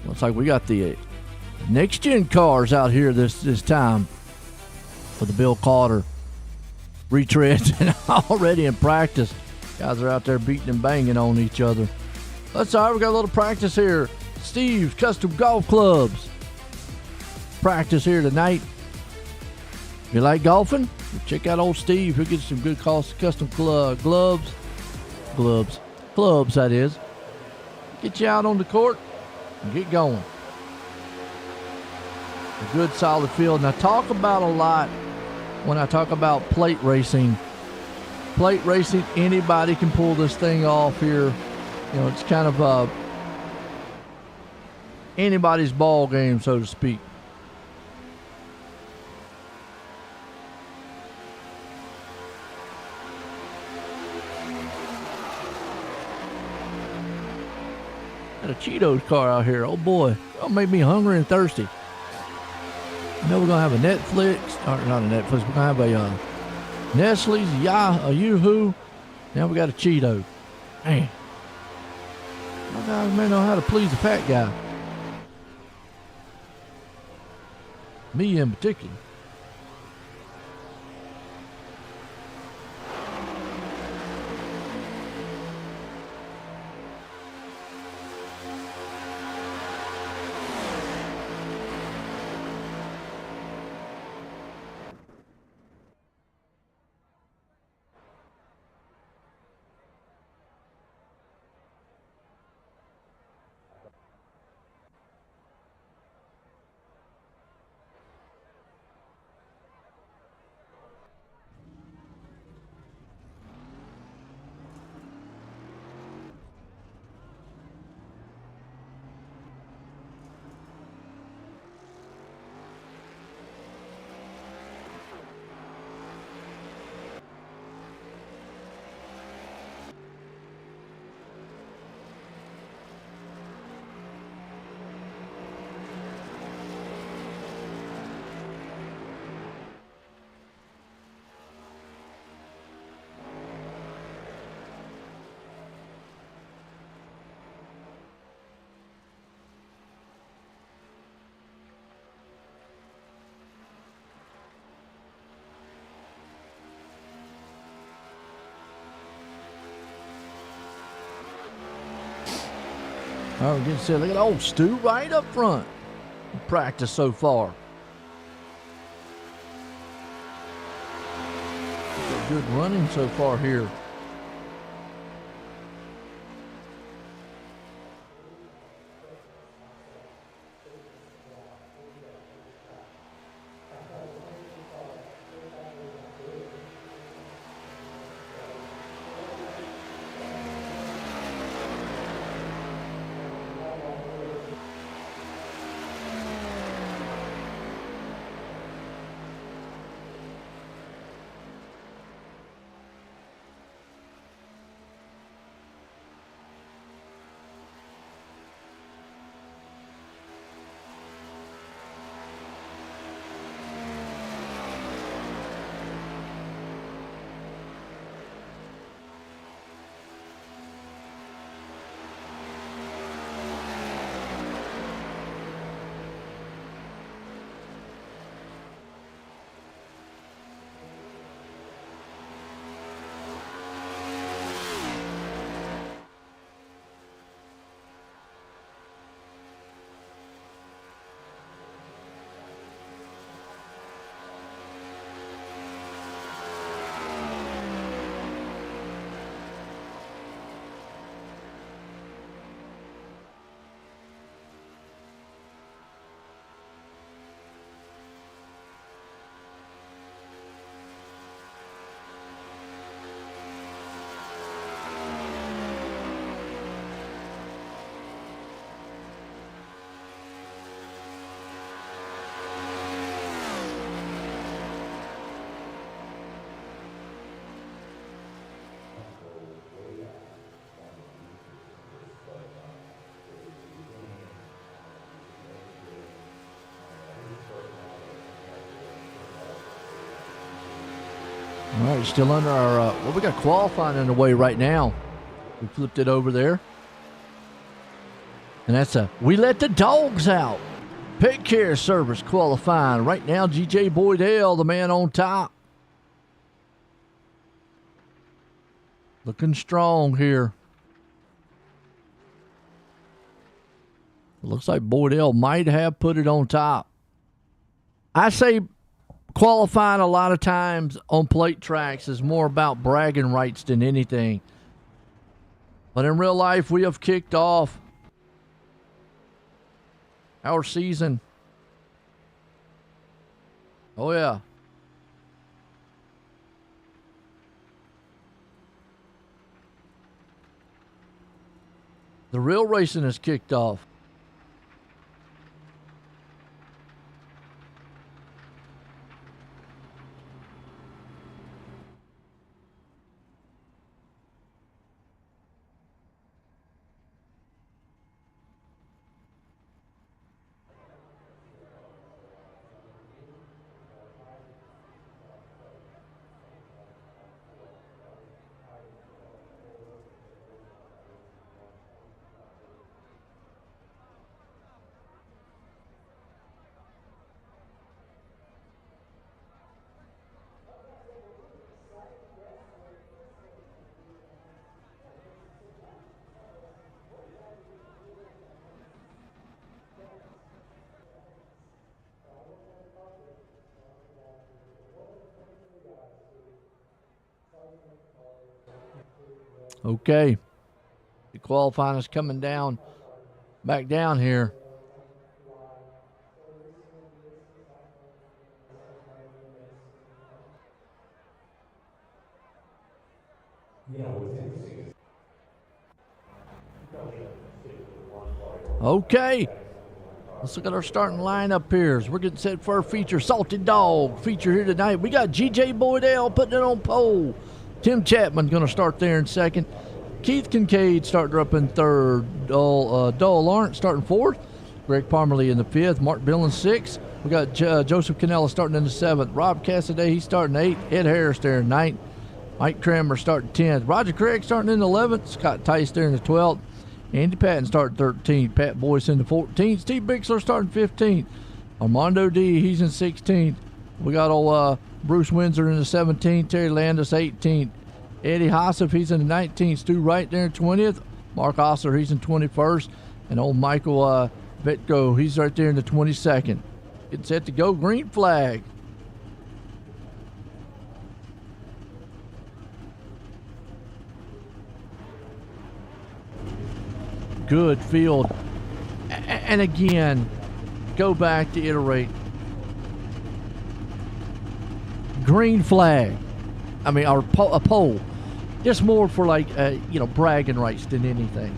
Looks like we got the next-gen cars out here this time for the Bill Calder Retreads and already in practice. Guys are out there beating and banging on each other. That's all right. We got a little practice here. Steve's Custom Golf Clubs. Practice here tonight. If you like golfing, check out old Steve. He'll get some good custom gloves, that is. Get you out on the court and get going. A good solid field. And I talk about a lot when I talk about plate racing. Plate racing, anybody can pull this thing off here. You know, it's kind of anybody's ball game, so to speak. Got a Cheetos car out here. Oh boy, that'll make me hungry and thirsty. I know we're gonna have a Netflix, or not a Netflix. We're gonna have a Nestle's, a Yoo-Hoo. Now we got a Cheeto. Man, my guys may know how to please a fat guy. Me in particular. All right, get set. Look at old Stu right up front. Practice so far. Good running so far here. All right, still under our, well, we got qualifying underway right now. We flipped it over there. And that's we let the dogs out. Pet care service qualifying. Right now, GJ Boydell, the man on top. Looking strong here. Looks like Boydell might have put it on top. I say qualifying a lot of times on plate tracks is more about bragging rights than anything. But in real life, we have kicked off our season. Oh, yeah. The real racing has kicked off. Okay. The qualifying is coming down, back down here. Okay. Let's look at our starting lineup here. We're getting set for our feature, Salted Dog feature here tonight. We got GJ Boydell putting it on pole. Tim Chapman going to start there in second. Keith Kincaid starting up in third. Dole Lawrence starting fourth. Greg Parmerly in the fifth. Mark Billings sixth. We got Joseph Canella starting in the seventh. Rob Cassaday, he's starting eighth. Ed Harris there in ninth. Mike Kramer starting 10th. Roger Craig starting in the 11th. Scott Tice there in the 12th. Andy Patton starting 13th. Pat Boyce in the 14th. Steve Bixler starting 15th. Armando D, he's in 16th. We got old Bruce Windsor in the 17th. Terry Landis 18th. Eddie Hossif, he's in the 19th. Stu Wright there in 20th. Mark Osler, he's in 21st. And old Michael Vetko, he's right there in the 22nd. Getting set to go. Green flag. Good field. And again, go back to iterate. Green flag. I mean, or a pole. Just more for like, bragging rights than anything.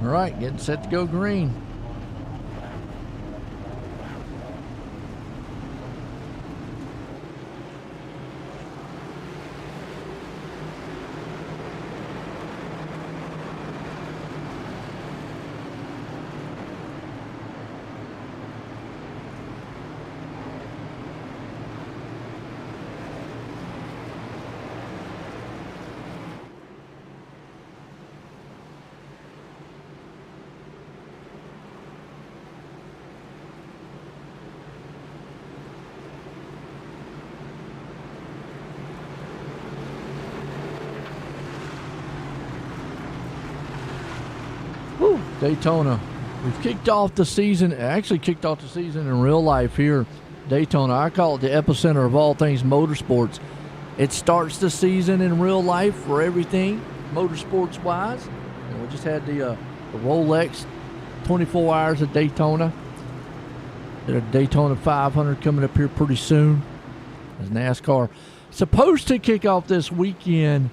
All right, getting set to go green. Daytona. We've kicked off the season, actually kicked off the season in real life here, Daytona. I call it the epicenter of all things motorsports. It starts the season in real life for everything, motorsports-wise. And we just had the Rolex 24 hours at Daytona. There's a Daytona 500 coming up here pretty soon. As NASCAR supposed to kick off this weekend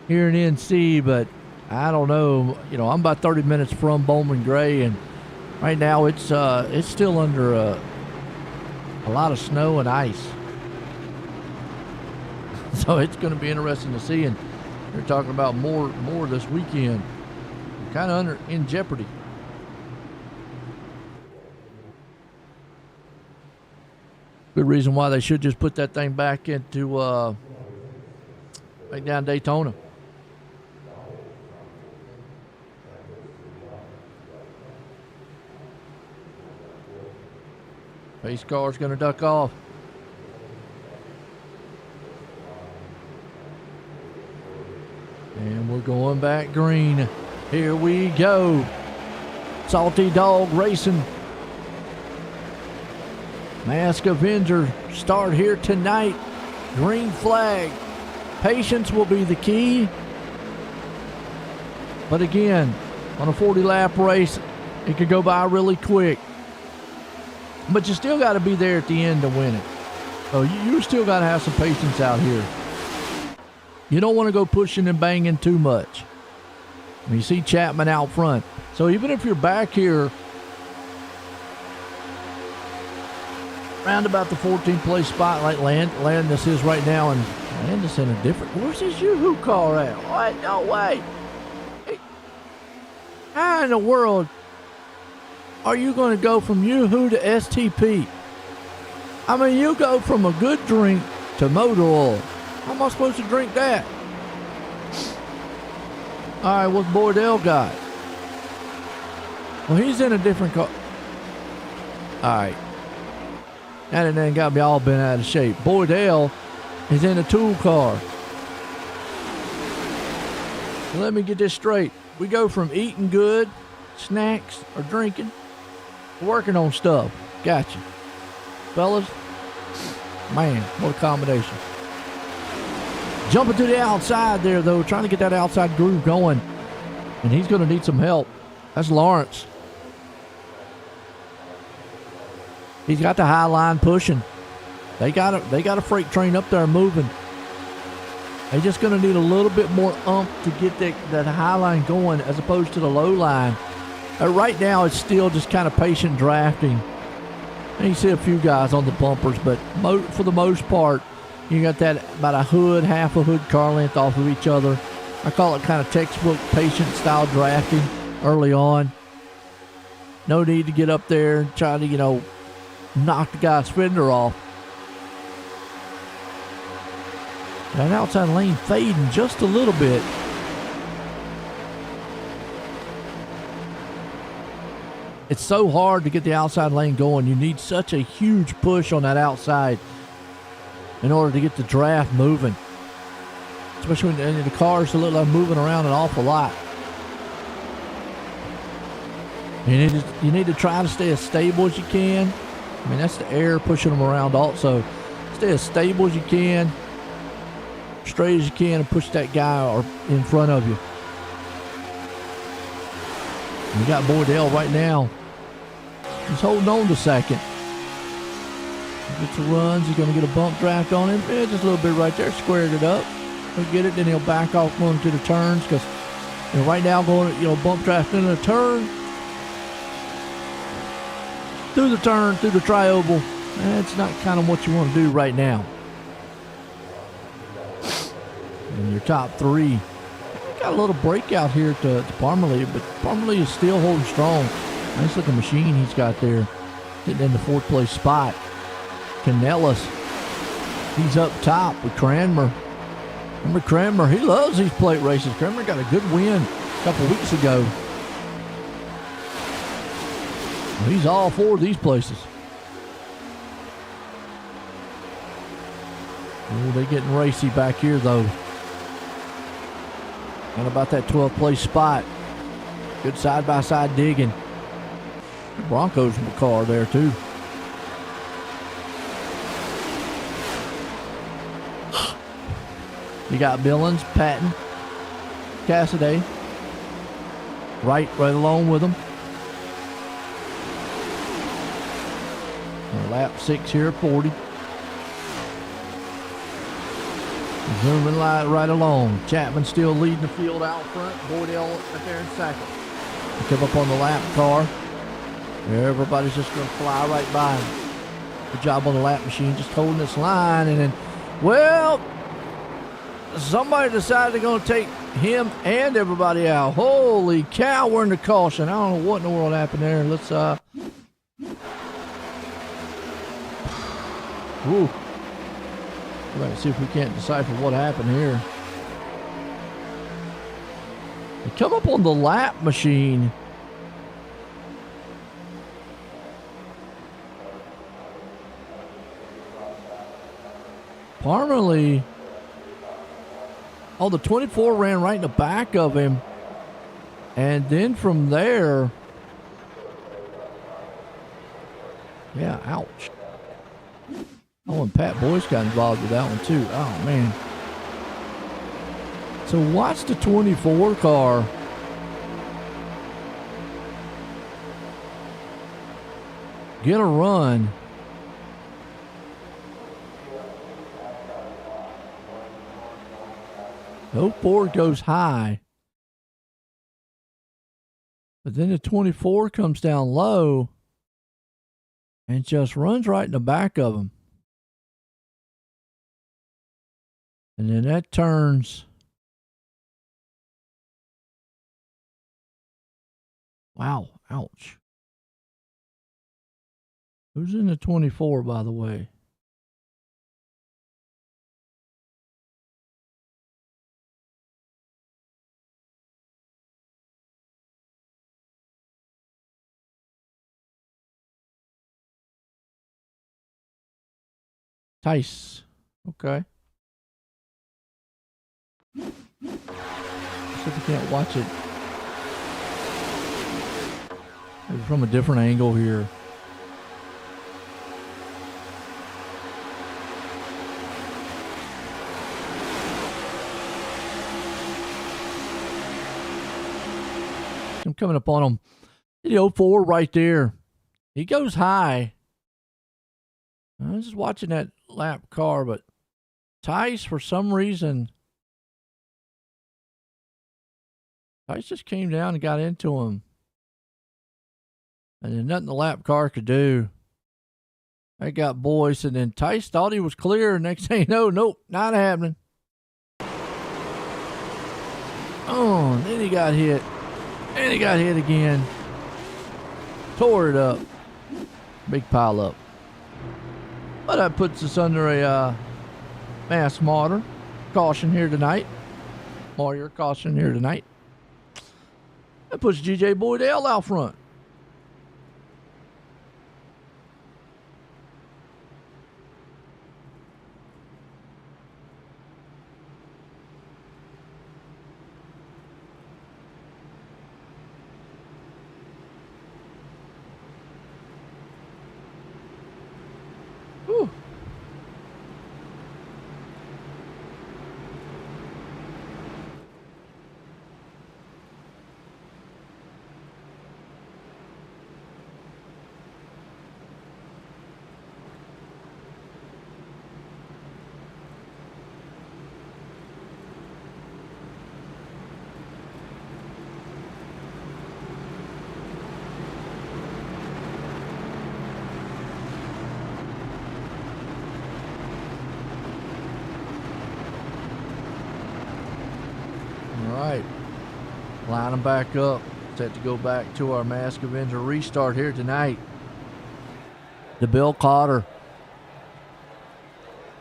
here in NC, but I don't know. You know, I'm about 30 minutes from Bowman Gray, and right now it's still under a lot of snow and ice. So it's going to be interesting to see, and they're talking about more this weekend. Kind of in jeopardy. Good reason why they should just put that thing back into back down Daytona. Pace car's going to duck off. And we're going back green. Here we go. Salty Dog Racing. Mask Avenger start here tonight. Green flag. Patience will be the key. But again, on a 40-lap race, it could go by really quick. But you still got to be there at the end to win it. So you still got to have some patience out here. You don't want to go pushing and banging too much. You see Chapman out front. So even if you're back here round about the 14th place spot like Landis is right now, and Landis in a different... Where's his Yoo-Hoo car at? What? No way. Hey, how in the world are you going to go from Yoo-Hoo to STP? I mean, you go from a good drink to motor oil. How am I supposed to drink that? All right, what's Boydell got? Well, he's in a different car. All right. That ain't got me all bent out of shape. Boydell is in a tool car. So let me get this straight. We go from eating good, snacks, or drinking, to working on stuff. Gotcha. Fellas, man, what a combination. Jumping to the outside there, though, trying to get that outside groove going. And he's going to need some help. That's Lawrence. He's got the high line pushing. They got a freight train up there moving. They're just going to need a little bit more oomph to get that high line going as opposed to the low line. Right now, it's still just kind of patient drafting. And you see a few guys on the bumpers, but for the most part, you got that about half a hood car length off of each other. I call it kind of textbook patient style drafting early on. No need to get up there and try to, knock the guy's fender off. That outside lane fading just a little bit. It's so hard to get the outside lane going. You need such a huge push on that outside in order to get the draft moving. Especially when the cars look like moving around an awful lot. You need to try to stay as stable as you can. I mean, that's the air pushing them around also. Stay as stable as you can, straight as you can, and push that guy in front of you. And you got Boydell right now. He's holding on to second. He gets the runs. He's going to get a bump draft on him. Yeah, just a little bit right there. Squared it up. He'll get it. Then he'll back off going to the turns because right now going, bump draft into the turn. Through the turn, through the tri-oval. That's not kind of what you want to do right now. And your top three. Got a little breakout here to Parmalee, but Parmalee is still holding strong. Nice looking machine he's got there. Getting in the fourth place spot. Canellis. He's up top with Cranmer. Remember Cranmer, he loves these plate races. Cranmer got a good win a couple weeks ago. He's all for these places. Oh, they're getting racy back here, though. And about that 12th place spot. Good side-by-side digging. The Broncos in the car there, too. You got Billings, Patton, Cassidy. Right along with them. Lap 6 here, 40. Zooming right along. Chapman still leading the field out front. Boydell up there in second. They come up on the lap car. Everybody's just going to fly right by him. Good job on the lap machine, just holding this line. And then, well, somebody decided they're going to take him and everybody out. Holy cow, we're in the caution. I don't know what in the world happened there. Let's, Ooh. Let's see if we can't decipher what happened here. They come up on the lap machine. Parmalee. Oh, the 24 ran right in the back of him. And then from there. Yeah, ouch. Oh, and Pat Boyce got involved with that one too. Oh, man. So watch the 24 car. Get a run. No board goes high. But then the 24 comes down low and just runs right in the back of him. And then that turns. Wow, ouch. Who's in the 24, by the way? Tice. Okay. See if we can't watch it. Maybe from a different angle here. I'm coming up on him. The 04 right there. He goes high. I was just watching that lap car, but Tice, for some reason, Tice just came down and got into him. And then nothing the lap car could do. I got Boyce, and then Tice thought he was clear. Next thing you know, nope, not happening. Oh, and then he got hit. And he got hit again. Tore it up. Big pile up. But that puts us under a mass martyr caution here tonight. Martyr caution here tonight. That puts G.J. Boydell out front. Whew. Line them back up. Set to go back to our Mask Avenger restart here tonight. The Bill Calder.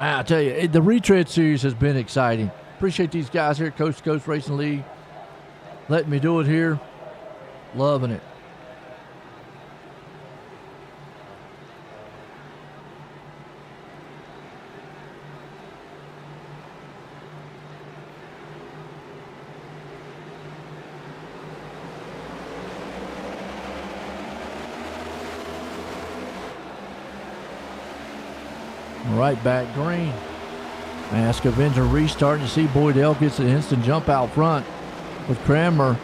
I tell you, the Retread series has been exciting. Appreciate these guys here at Coast to Coast Racing League letting me do it here. Loving it. Right back green. Mask Avenger restarting. You see Boydell gets an instant jump out front with Kramer.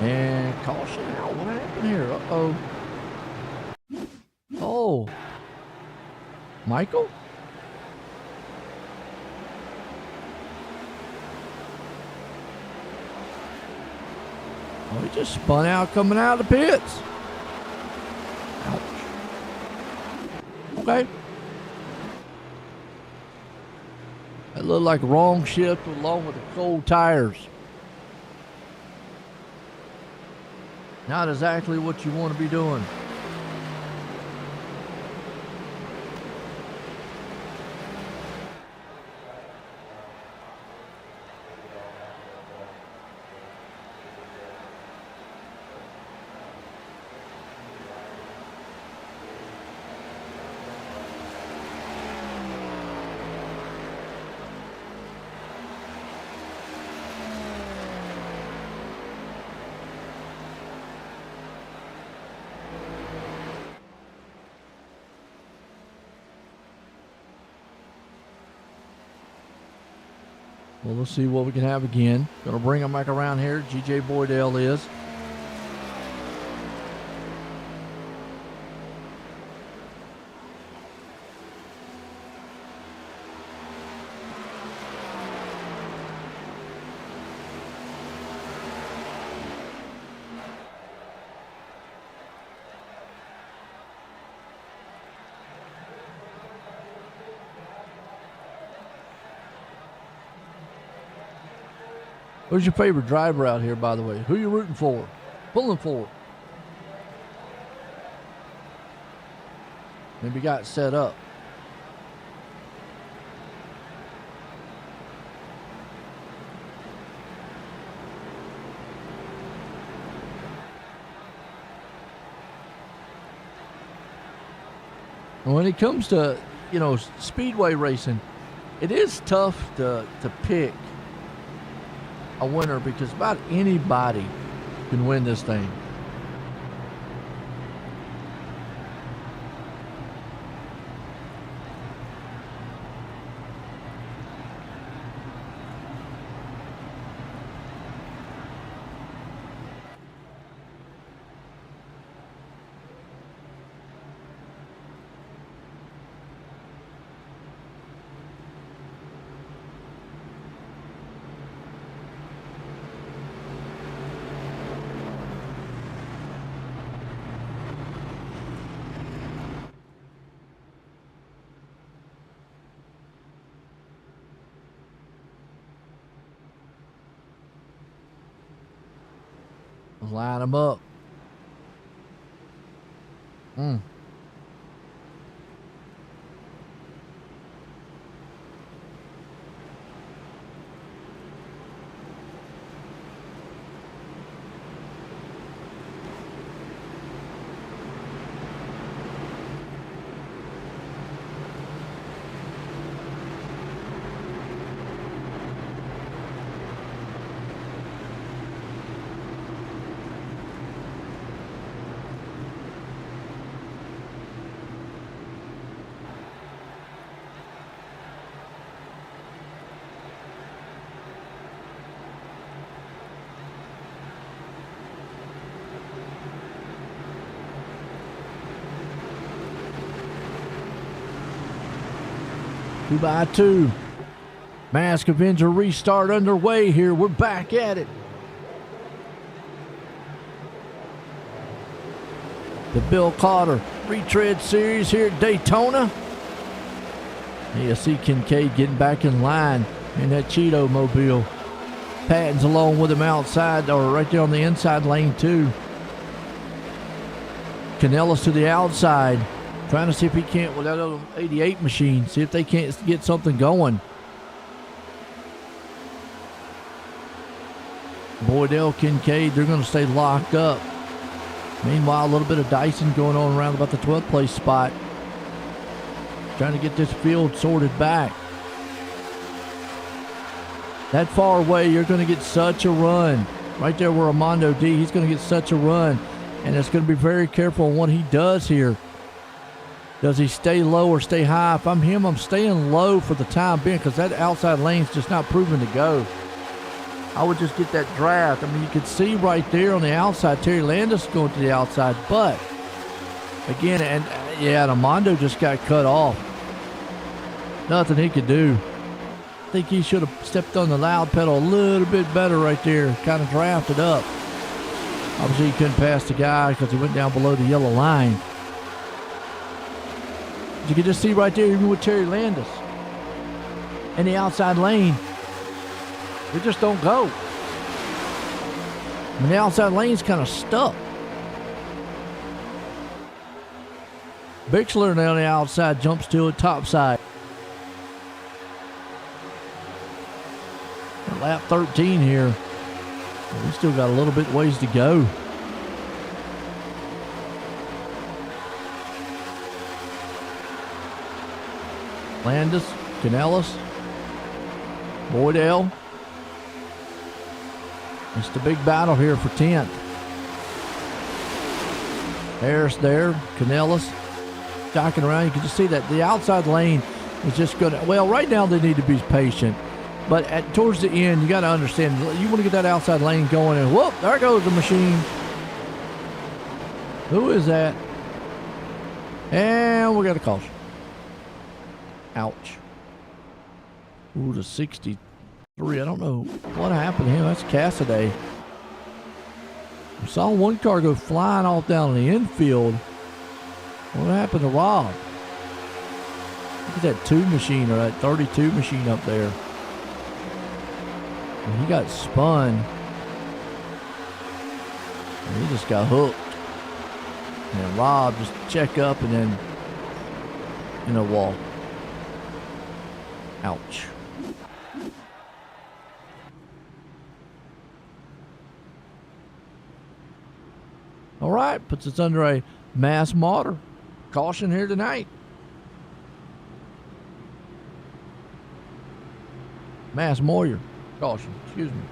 And caution out. What happened here? Uh-oh. Oh. Michael? Oh, he just spun out coming out of the pits. Ouch. Okay. That looked like wrong shift along with the cold tires. Not exactly what you want to be doing. Well, let's see what we can have again. Gonna bring him back around here. GJ Boydell is. Who's your favorite driver out here, by the way? Who you rooting for? Pulling for? Maybe got it set up. And when it comes to, speedway racing, it is tough to pick a winner because about anybody can win this thing. Line them up. Two by two. Mask Avenger restart underway here. We're back at it. The Bill Calder Retread Series here at Daytona. You see Kincaid getting back in line in that Cheeto mobile. Patton's along with him outside, or right there on the inside lane too. Canellis to the outside. Trying to see if he can't, with that other 88 machine, see if they can't get something going. Boydell, Kincaid, they're going to stay locked up. Meanwhile, a little bit of Dyson going on around about the 12th place spot. Trying to get this field sorted back. That far away, you're going to get such a run. Right there where Armando D, he's going to get such a run. And it's going to be very careful on what he does here. Does he stay low or stay high? If I'm him, I'm staying low for the time being because that outside lane's just not proven to go. I would just get that draft. I mean, you could see right there on the outside, Terry Landis going to the outside. But, again, and yeah, Armando just got cut off. Nothing he could do. I think he should have stepped on the loud pedal a little bit better right there. Kind of drafted up. Obviously, he couldn't pass the guy because he went down below the yellow line. But you can just see right there, even with Terry Landis in the outside lane, they just don't go. And the outside lane's kind of stuck. Bixler down the outside jumps to it, top side. Lap 13 here. We still got a little bit ways to go. Landis, Canellis, Boydell. It's the big battle here for 10th. Harris there, Canellis jocking around. You can just see that the outside lane is just going to, well, right now they need to be patient. But towards the end, you got to understand, you want to get that outside lane going, and whoop, there goes the machine. Who is that? And we got a caution. Ouch. Ooh, the 63. I don't know what happened to him. That's Cassidy. We saw one car go flying off down the infield. What happened to Rob? Look at that 2 machine or that 32 machine up there. And he got spun. And he just got hooked. And Rob just check up and then in a wall. Ouch. All right, puts us under a mass martyr. Caution here tonight. Mass Moyer. Caution, excuse me.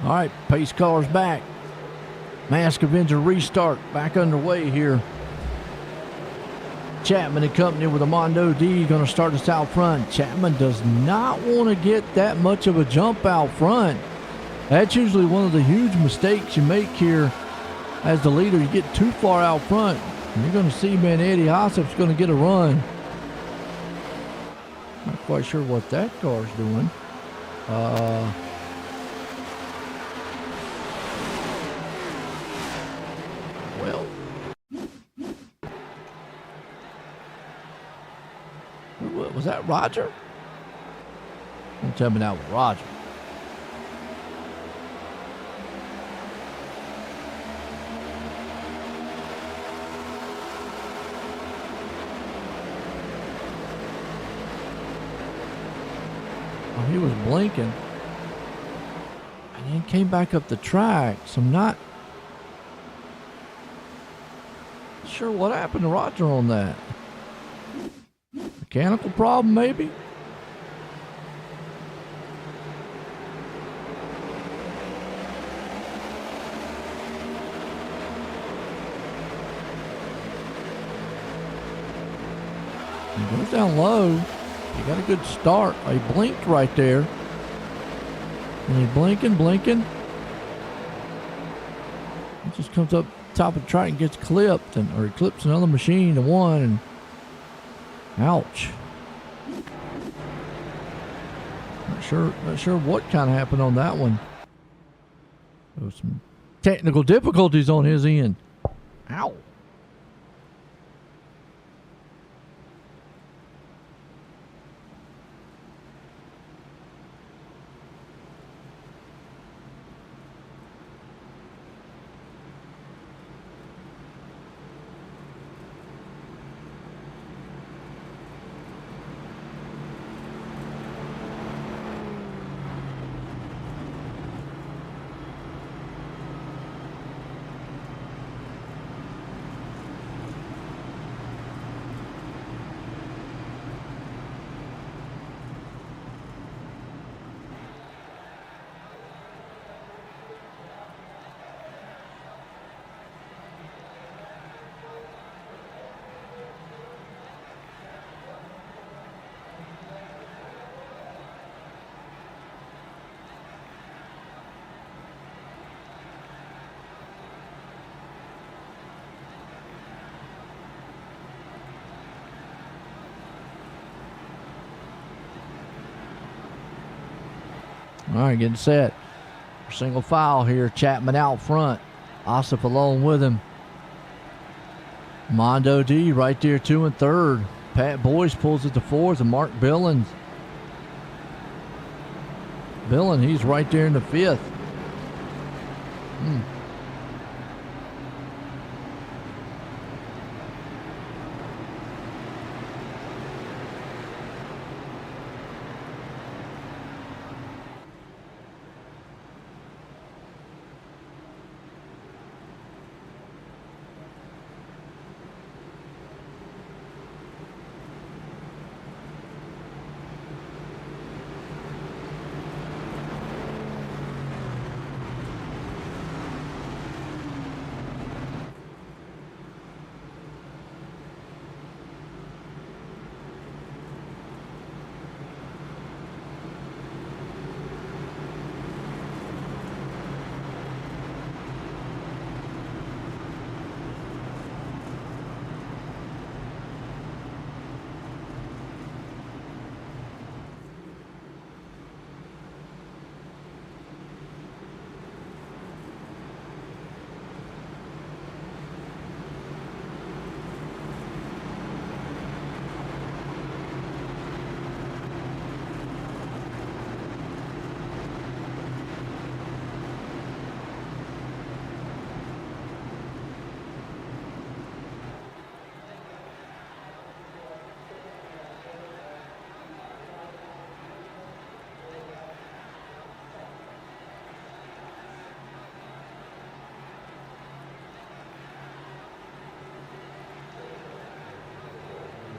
All right, pace car's back. Mask Avenger restart back underway here. Chapman and company with a Mondo D going to start us out front. Chapman does not want to get that much of a jump out front. That's usually one of the huge mistakes you make here as the leader. You get too far out front, and you're going to see, man, Eddie Hossip's going to get a run. Not quite sure what that car's doing. Well, was that Roger? Don't tell me that was Roger. Oh, he was blinking and then came back up the track. So I'm not sure what happened to Roger on that. Mechanical problem, maybe? He goes down low. He got a good start. He blinked right there. And he blinking. He just comes up top of the track and gets clipped, or he clips another machine to one, and ouch. Not sure what kind of happened on that one. There was some technical difficulties on his end. Ow. All right, getting set. Single file here. Chapman out front. Ossip along with him. Mondo D right there, 2 and 3rd. Pat Boyce pulls it to 4th, and Mark Billings. He's right there in the 5th.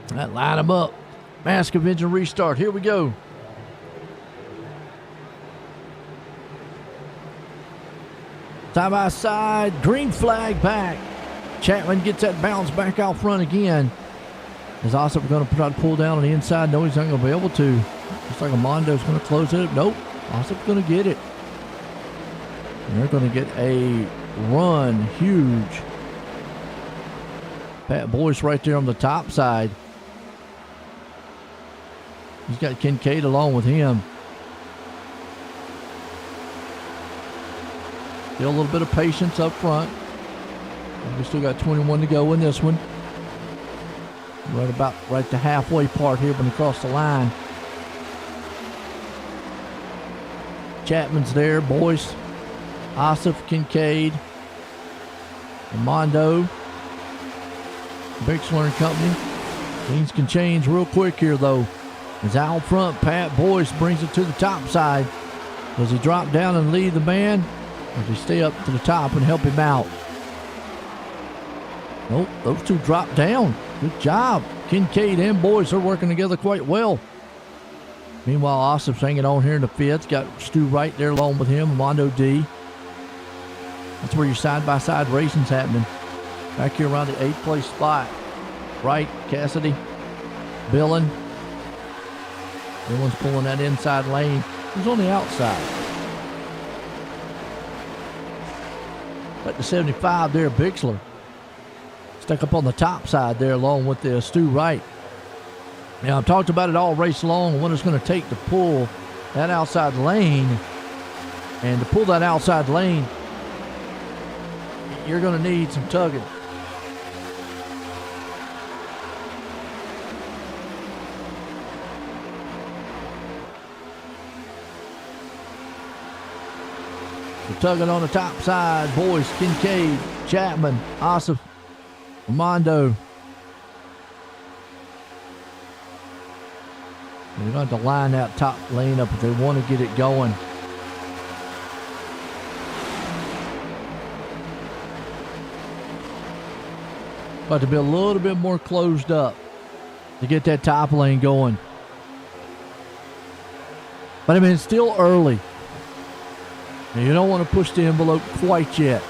That line him up. Mask Avenger restart. Here we go. Side by side, green flag back. Chapman gets that bounce back out front again. Is Ossip going to try to pull down on the inside? No, he's not going to be able to. Looks like Amondo's going to close it up. Nope. Ossip's going to get it. And they're going to get a run. Huge. Pat Boyce right there on the top side. He's got Kincaid along with him. Still a little bit of patience up front. We still got 21 to go in this one. Right the halfway part here when they cross the line. Chapman's there, Boyce, Ossip, Kincaid, Armando, Bixler and company. Things can change real quick here though. As out front, Pat Boyce brings it to the top side. Does he drop down and lead the man? Or does he stay up to the top and help him out? Nope, those two drop down. Good job. Kincaid and Boyce are working together quite well. Meanwhile, Ossip's hanging on here in the fifth. Got Stu right there along with him, Mondo D. That's where your side-by-side racing's happening. Back here around the 8th place spot. Right, Cassidy, Billin. Billin's pulling that inside lane. Who's on the outside? Like the 75 there, Bixler. Stuck up on the top side there along with the Stu Wright. Now, I've talked about it all race long, what it's going to take to pull that outside lane. And to pull that outside lane, you're going to need some tugging. So tugging on the top side, Boyce, Kincaid, Chapman, Ossip, Armando. They're going to have to line that top lane up if they want to get it going. Got to be a little bit more closed up to get that top lane going. But I mean, it's still early. And you don't want to push the envelope quite yet.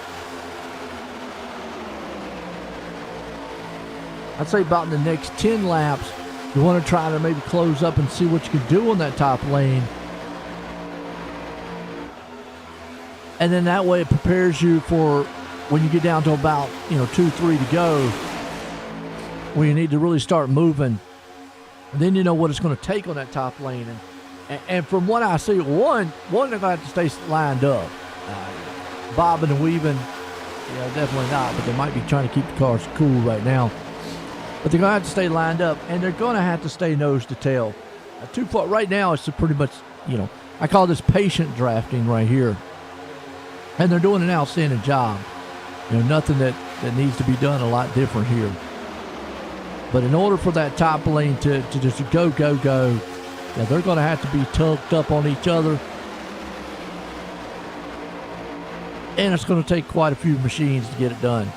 I'd say about in the next 10 laps, you want to try to maybe close up and see what you can do on that top lane. And then that way it prepares you for when you get down to about, 2-3 to go, where you need to really start moving. And then you know what it's going to take on that top lane. And from what I see, one they're going to have to stay lined up. Bobbing and weaving, definitely not. But they might be trying to keep the cars cool right now. But they're going to have to stay lined up, and they're going to have to stay nose to tail. Too far right now, it's pretty much, I call this patient drafting right here. And they're doing an outstanding job. Nothing that needs to be done a lot different here. But in order for that top lane to just go, they're going to have to be tucked up on each other. And it's going to take quite a few machines to get it done.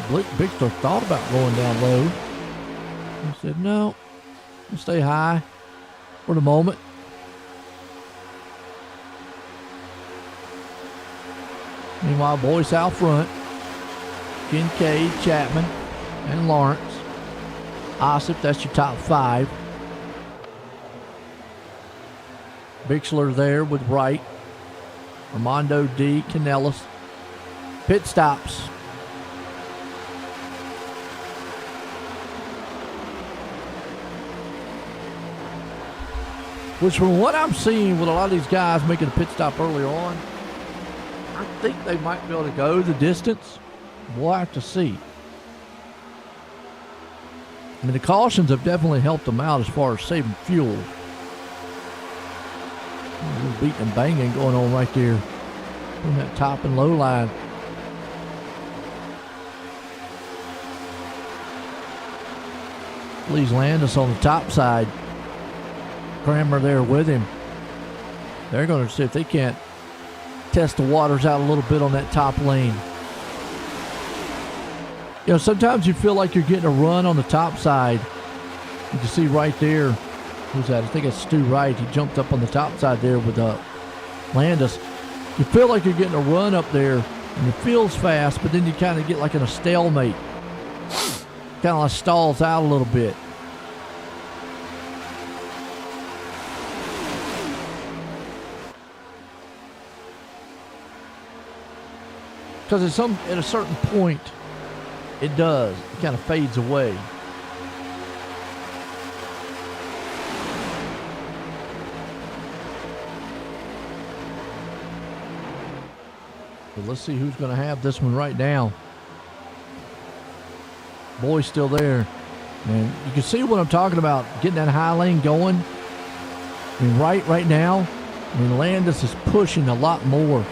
Bixler thought about going down low. He said, no, we'll stay high for the moment. Meanwhile, Boyce out front. Kincaid, Chapman, and Lawrence. Ossip, that's your top 5. Bixler there with Wright. Armando D. Canellis. Pit stops. Which, from what I'm seeing with a lot of these guys making a pit stop earlier on, I think they might be able to go the distance. We'll have to see. I mean, the cautions have definitely helped them out as far as saving fuel. A little beating and banging going on right there on that top and low line. Please land us on the top side. Kramer there with him. They're going to see if they can't test the waters out a little bit on that top lane. Sometimes you feel like you're getting a run on the top side. You can see right there. Who's that? I think it's Stu Wright. He jumped up on the top side there with Landis. you feel like you're getting a run up there, and it feels fast, but then you kind of get like in a stalemate. Kind of like stalls out a little bit. Because at a certain point, it does. It kind of fades away. But let's see who's going to have this one right now. Boy's still there. And you can see what I'm talking about, getting that high lane going. I mean, right now, Landis is pushing a lot more.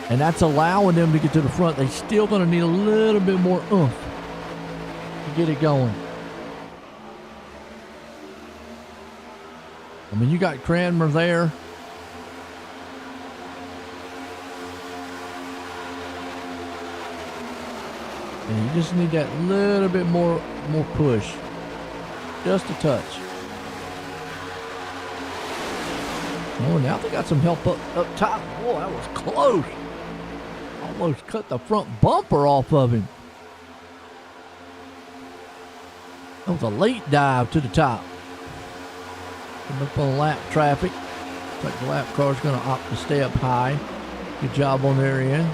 And that's allowing them to get to the front. They're still going to need a little bit more oomph to get it going. I mean, you got Cranmer there. And you just need that little bit more push. Just a touch. Oh, now they got some help up top. Boy, that was close. Almost cut the front bumper off of him. That was a late dive to the top. Coming up on lap traffic. Looks like the lap car's going to opt to stay up high. Good job on their end.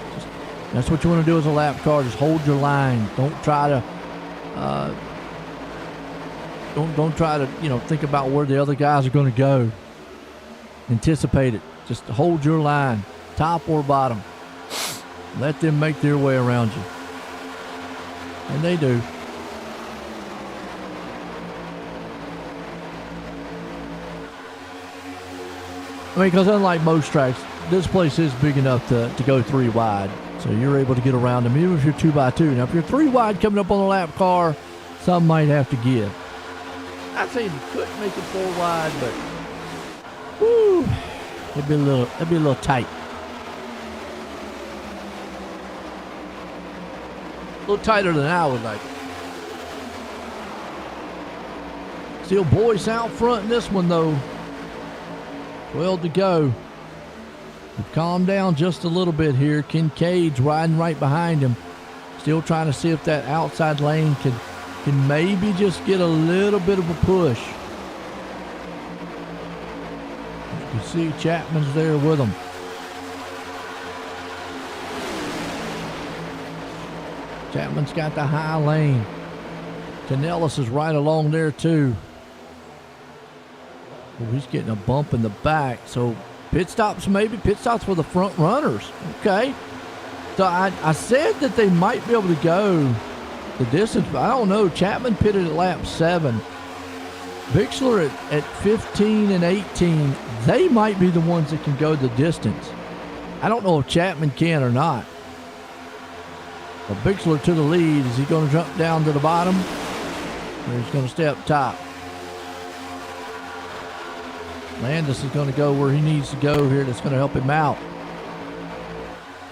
That's what you want to do as a lap car. Just hold your line. Don't try to, don't try to, think about where the other guys are going to go. Anticipate it. Just hold your line, top or bottom. Let them make their way around you. And they do. I mean, because unlike most tracks, this place is big enough to go 3 wide. So you're able to get around them, even if you're 2x2. Now, if you're 3 wide coming up on a lap car, some might have to give. I'd say you could make it 4 wide, but whoo, it'd be a little tight. A little tighter than I would like. Still boys out front in this one, though. 12 to go. We've calmed down just a little bit here. Kincaid's riding right behind him. Still trying to see if that outside lane can maybe just get a little bit of a push. You can see Chapman's there with him. Chapman's got the high lane. Canellis is right along there too. Oh, he's getting a bump in the back. So pit stops for the front runners. Okay. So I said that they might be able to go the distance, but I don't know. Chapman pitted at lap 7. Bixler at 15 and 18. They might be the ones that can go the distance. I don't know if Chapman can or not. But Bixler to the lead. Is he going to jump down to the bottom? Or he's going to stay up top? Landis is going to go where he needs to go here. That's going to help him out.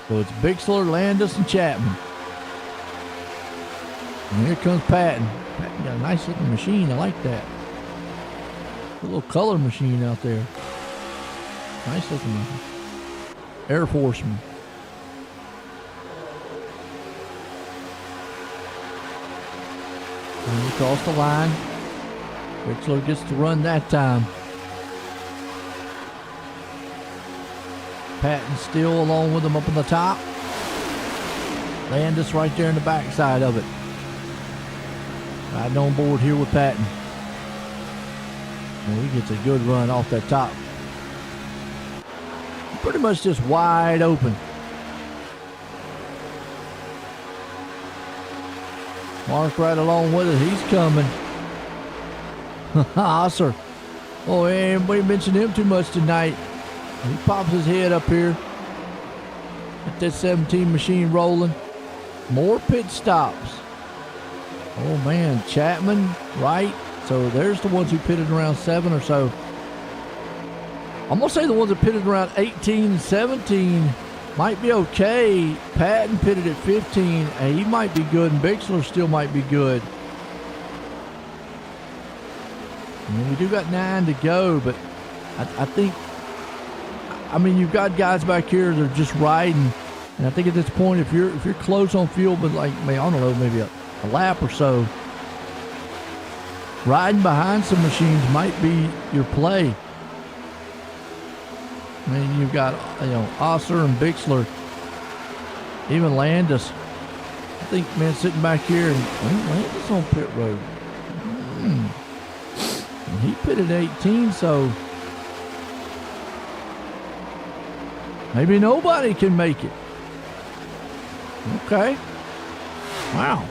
So it's Bixler, Landis, and Chapman. And here comes Patton. Patton got a nice looking machine. I like that. A little color machine out there. Nice looking machine. Air Forceman. And he across the line. Bixler gets to run that time. Patton still along with him up on the top. Landis right there in the backside of it. Riding on board here with Patton. And he gets a good run off that top. Pretty much just wide open. Mark right along with it. He's coming. Osser. Oh, anybody mentioned him too much tonight. He pops his head up here. Get that 17 machine rolling. More pit stops. Oh, man. Chapman, right? So there's the ones who pitted around 7 or so. I'm going to say the ones that pitted around 18 and 17 might be okay. Patton pitted at 15. And he might be good, and Bixler still might be good. And we do got 9 to go, but I think I mean, you've got guys back here that are just riding, and I think at this point, if you're close on fuel, but like, I don't know, maybe a lap or so, riding behind some machines might be your play. I mean, you've got, Osser and Bixler, even Landis. I think, man, sitting back here, and Landis on pit road. And he pitted 18, so maybe nobody can make it. Okay. Wow.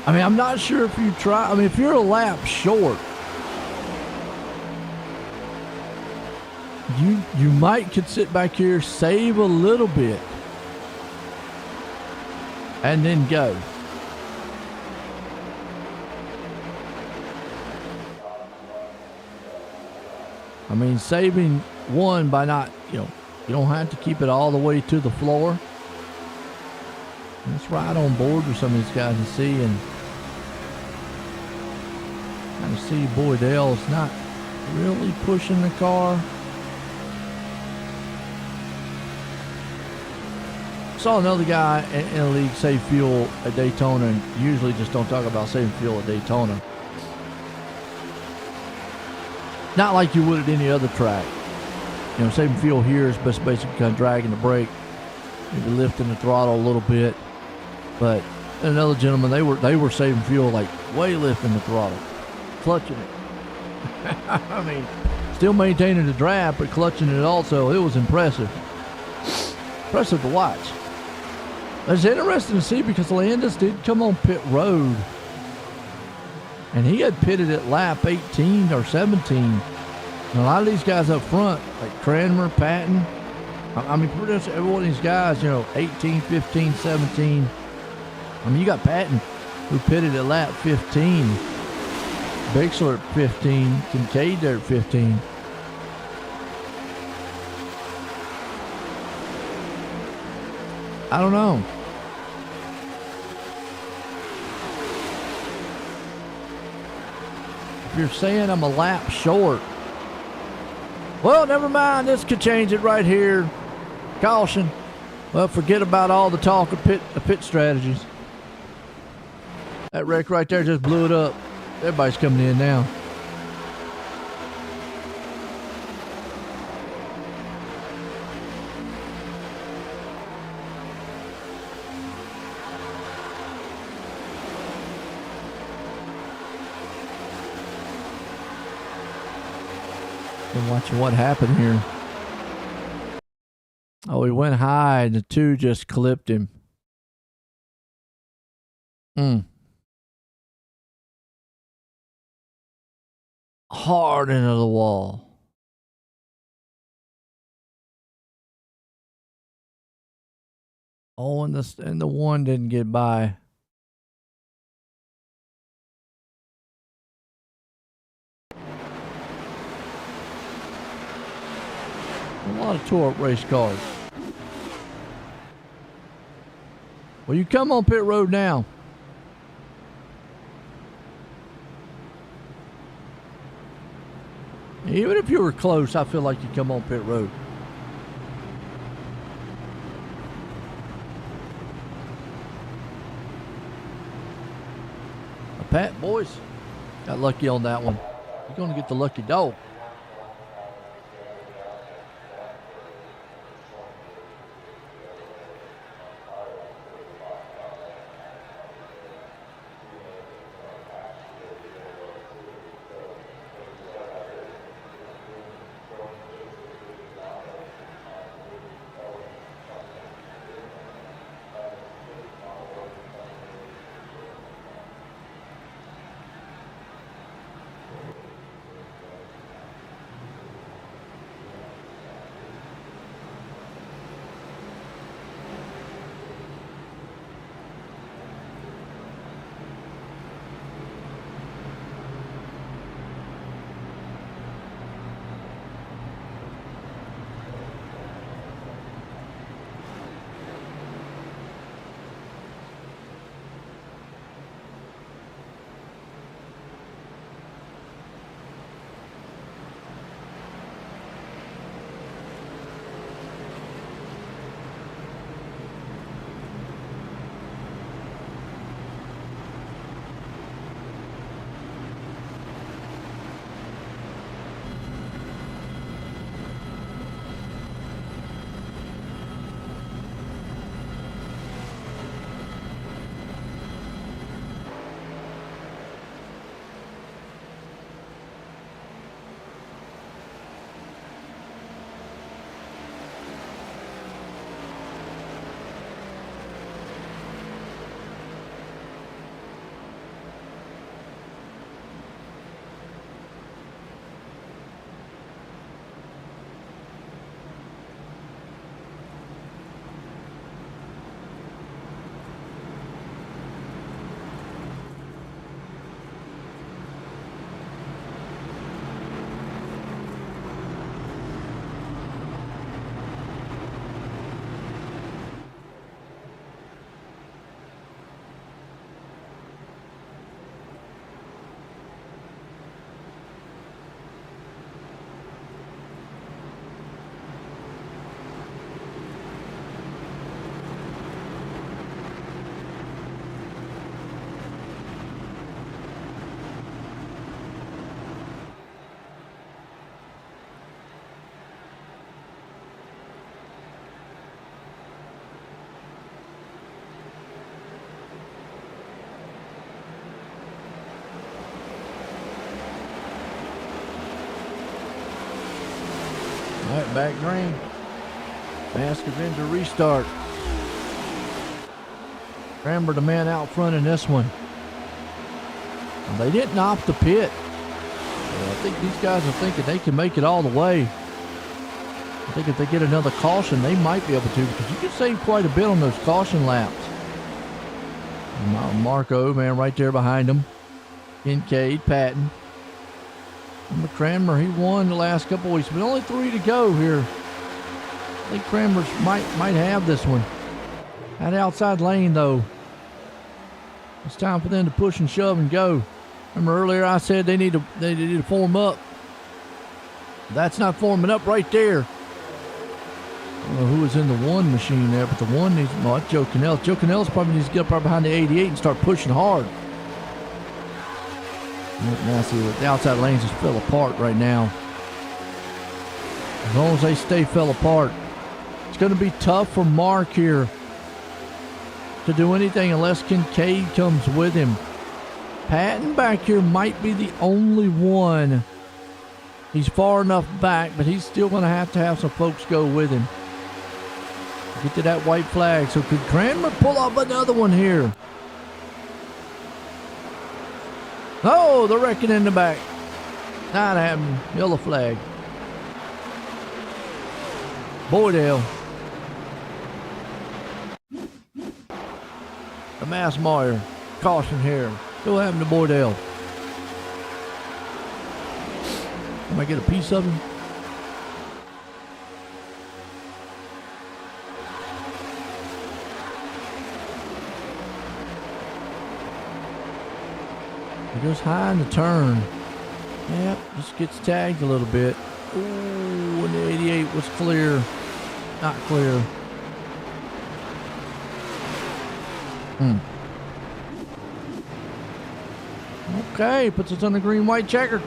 I mean, I'm not sure if you try. I mean, if you're a lap short, you might could sit back here, save a little bit, and then go. I mean, saving one by not, you don't have to keep it all the way to the floor. Let's ride on board with some of these guys and see, and kind of see Boydell's not really pushing the car. Saw another guy in the league save fuel at Daytona, and usually just don't talk about saving fuel at Daytona. Not like you would at any other track. Saving fuel here is basically kind of dragging the brake, maybe lifting the throttle a little bit. But another gentleman, they were saving fuel, like way lifting the throttle, clutching it. I mean, still maintaining the draft, but clutching it also. It was impressive. Impressive to watch. It's interesting to see because Landis did come on pit road, and he had pitted at lap 18 or 17. And a lot of these guys up front, like Cranmer, Patton, I mean, pretty much every one of these guys, 18, 15, 17. I mean, you got Patton, who pitted at lap 15, Bixler at 15, Kincaid there at 15. I don't know. If you're saying I'm a lap short, well, never mind. This could change it right here. Caution. Well, forget about all the talk of pit strategies. That wreck right there just blew it up. Everybody's coming in now. Been watching what happened here. Oh, he went high and the two just clipped him. Hard into the wall. Oh, and the one didn't get by. A lot of tore up race cars. Well, you come on pit road now. Even if you were close, I feel like you come on pit road. Pat, boys, got lucky on that one. You're going to get the lucky dog. All right, back green. Mask Avenger restart. Cranmer the man out front in this one. They didn't opt the pit. I think these guys are thinking they can make it all the way. I think if they get another caution, they might be able to, because you can save quite a bit on those caution laps. Marco, man, right there behind him. Kincaid, Patton. Remember Cranmer, he won the last couple weeks, but only 3 to go here. I think Cranmer might have this one. That outside lane, though. It's time for them to push and shove and go. Remember earlier I said they need to form up. That's not forming up right there. I don't know who was in the one machine there, but the one needs, well, that's Joe Cannell. Joe Cannell's probably needs to get up right behind the 88 and start pushing hard. Now see, the outside lanes just fell apart right now. As long as they stay fell apart, it's going to be tough for Mark here to do anything unless Kincaid comes with him. Patton back here might be the only one. He's far enough back, but he's still going to have some folks go with him. Get to that white flag. So could Cranmer pull up another one here? Oh, the wrecking in the back. Not happening. Yellow flag. Boydale. The Mass Moyer. Caution here. Still happened to Boydale. Can I get a piece of him? He goes high in the turn. Yep, just gets tagged a little bit. Ooh, and the 88 was clear. Not clear. Okay, puts us on the green-white checker.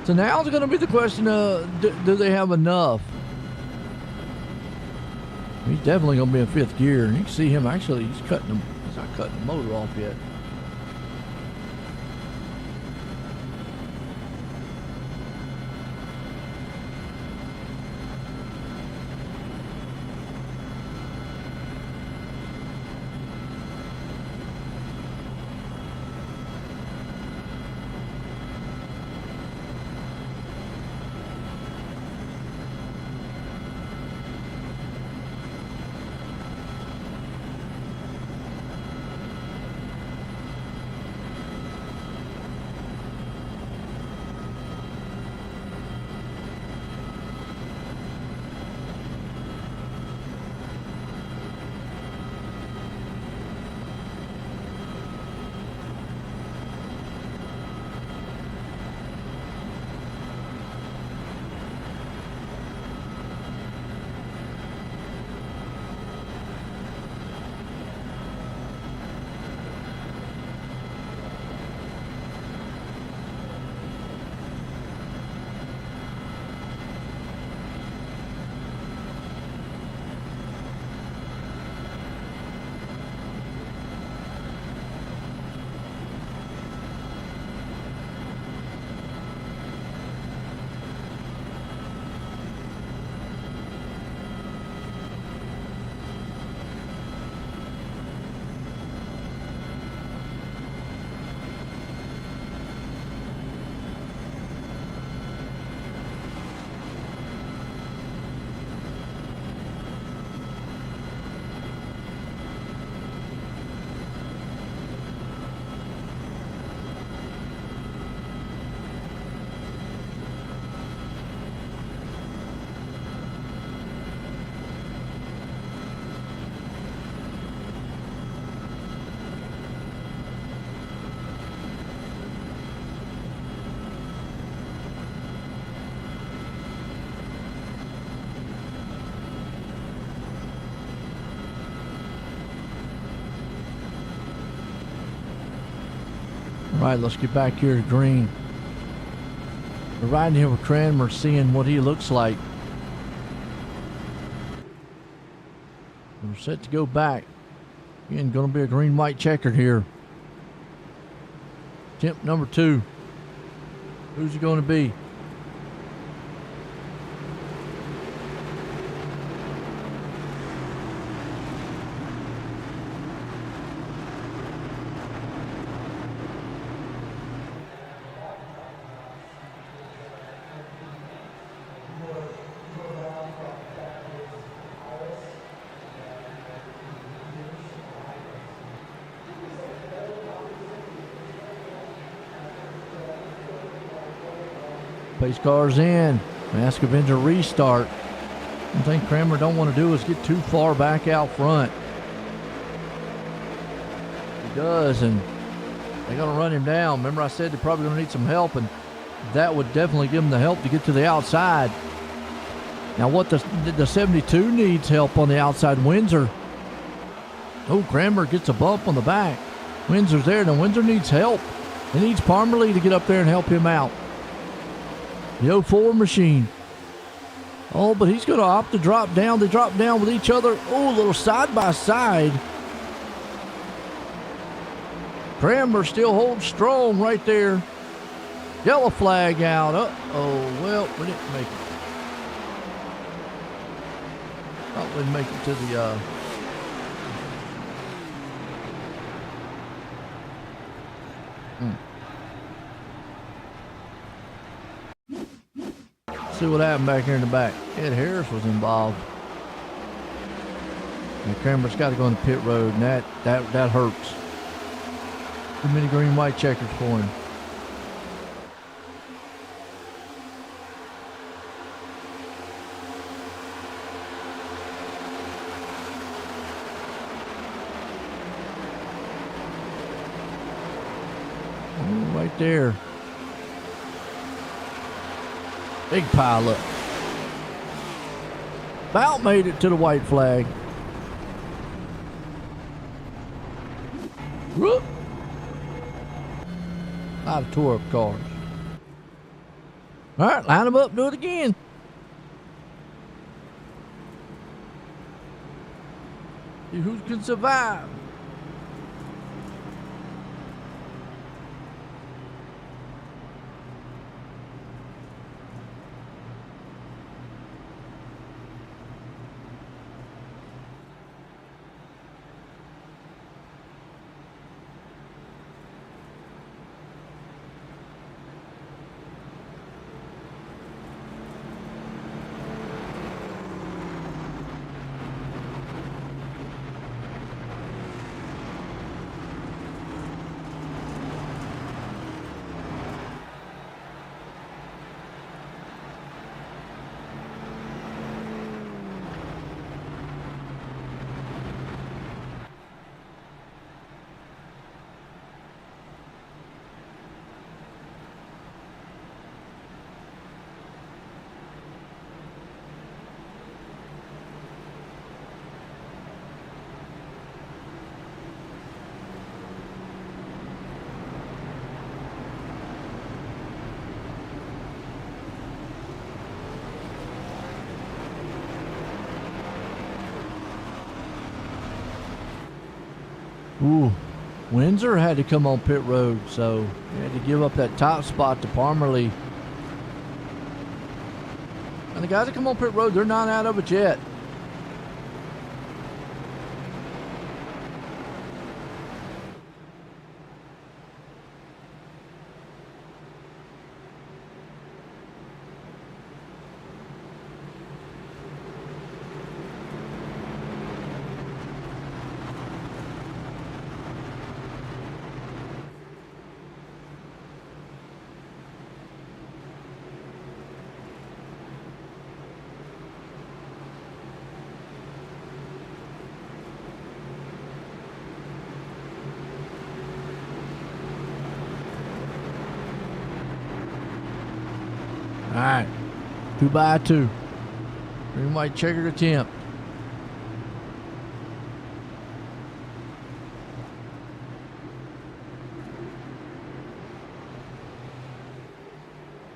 So now it's going to be the question of, do they have enough? He's definitely going to be in 5th gear. And you can see him actually, he's not cutting the motor off yet. All right, let's get back here to green. We're riding here with Cranmer, seeing what he looks like. We're set to go back. Again, going to be a green-white checkered here. Attempt number 2. Who's it going to be? Pace cars in. Mask Avenger restart. One thing Kramer don't want to do is get too far back out front. He does, and they're going to run him down. Remember I said they're probably going to need some help, and that would definitely give him the help to get to the outside. Now what the 72 needs help on the outside. Windsor. Oh, Kramer gets a bump on the back. Windsor's there. Now Windsor needs help. He needs Parmalee to get up there and help him out. The 04 machine. Oh, but he's going to opt to drop down. They drop down with each other. Oh, a little side by side. Kramer still holds strong right there. Yellow flag out. Uh-oh, well, we didn't make it. Thought we'd make it to the, See what happened back here in the back. Ed Harris was involved. And Kramer's got to go on the pit road, and that hurts. Too many green-white checkers for him. Oh, right there. Big pile up. About made it to the white flag. Whoop. A lot of tore up cars. All right, line them up, do it again. See who can survive. Ooh, Windsor had to come on pit road, so he had to give up that top spot to Parmalee. And the guys that come on pit road, they're not out of it yet. All right, 2x2. Green white checkered attempt.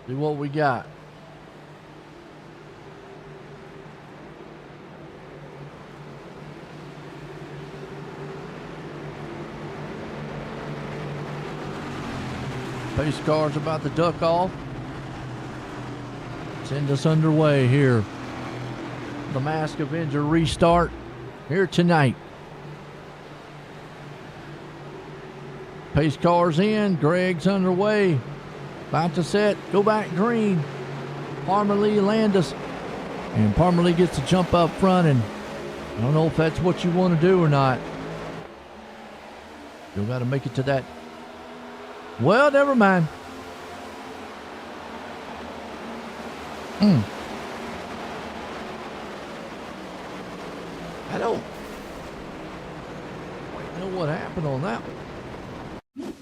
See what we got. Pace car's about to duck off. Send us underway here. The Mask Avenger restart here tonight. Pace cars in. Greg's underway. About to set. Go back green. Parmalee Landis. And Parmalee gets to jump up front, and I don't know if that's what you want to do or not. You'll got to make it to that. Well, never mind. I don't quite know what happened on that one.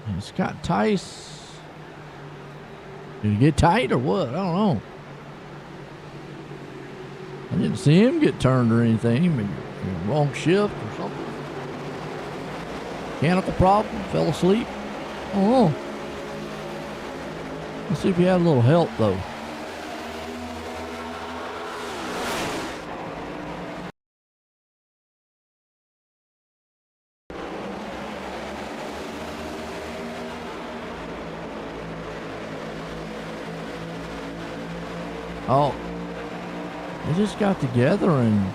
And Scott Tice. Did he get tight or what? I don't know. I didn't see him get turned or anything. Maybe wrong shift or something. Mechanical problem. Fell asleep. I don't know. Let's see if he had a little help though. Oh, they just got together and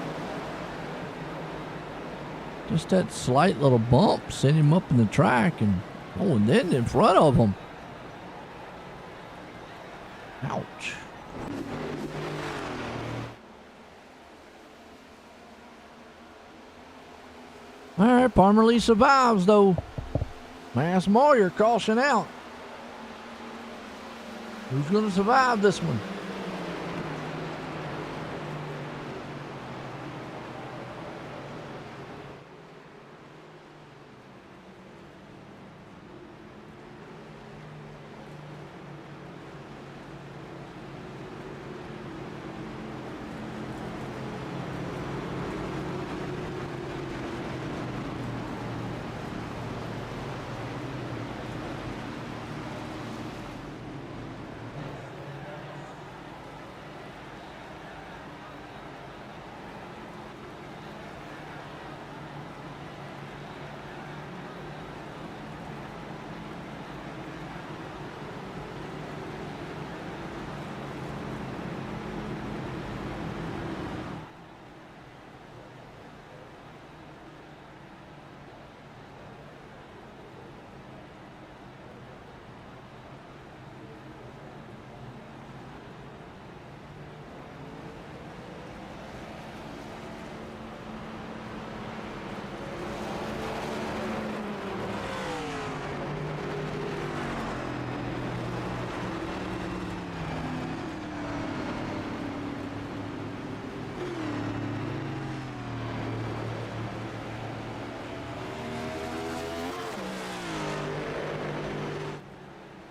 just that slight little bump sent him up in the track and then in front of him. Ouch. All right, Parmalee survives though. Mass Moyer caution out. Who's going to survive this one?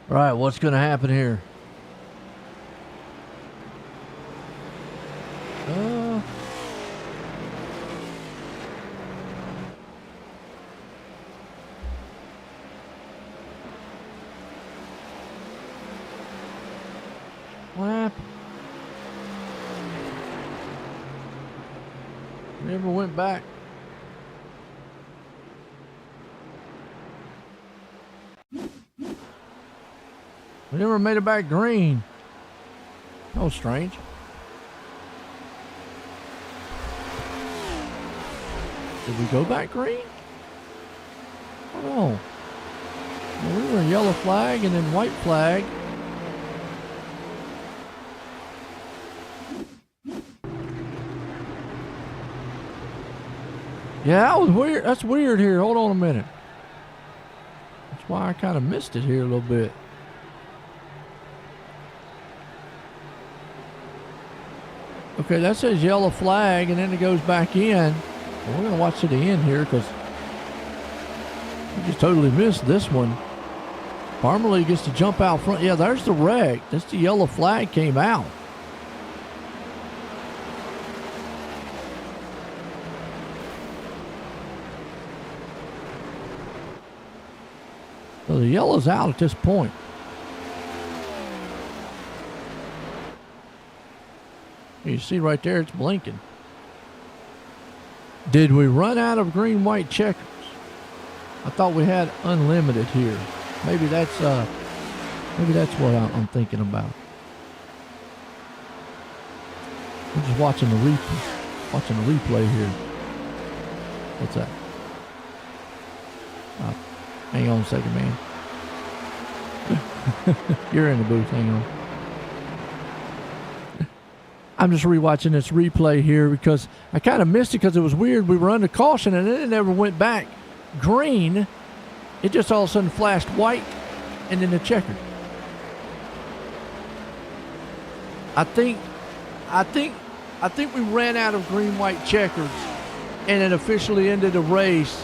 All right, what's going to happen here? What happened? Never went back. We never made it back green. That was strange. Did we go back green? I don't know. Well, we were in yellow flag and then white flag. Yeah, that was weird. That's weird here. Hold on a minute. That's why I kind of missed it here a little bit. Okay, that says yellow flag, and then it goes back in. And we're going to watch to the end here because we just totally missed this one. Parmalee gets to jump out front. Yeah, there's the wreck. That's the yellow flag came out. So the yellow's out at this point. You see right there, it's blinking. Did we run out of green-white checkers? I thought we had unlimited here. Maybe that's what I'm thinking about. I'm just watching the replay here. What's that? Hang on a second, man. You're in the booth. Hang on. I'm just rewatching this replay here because I kind of missed it because it was weird. We were under caution and then it never went back green. It just all of a sudden flashed white and then the checkered. I think we ran out of green white checkers, and it officially ended the race.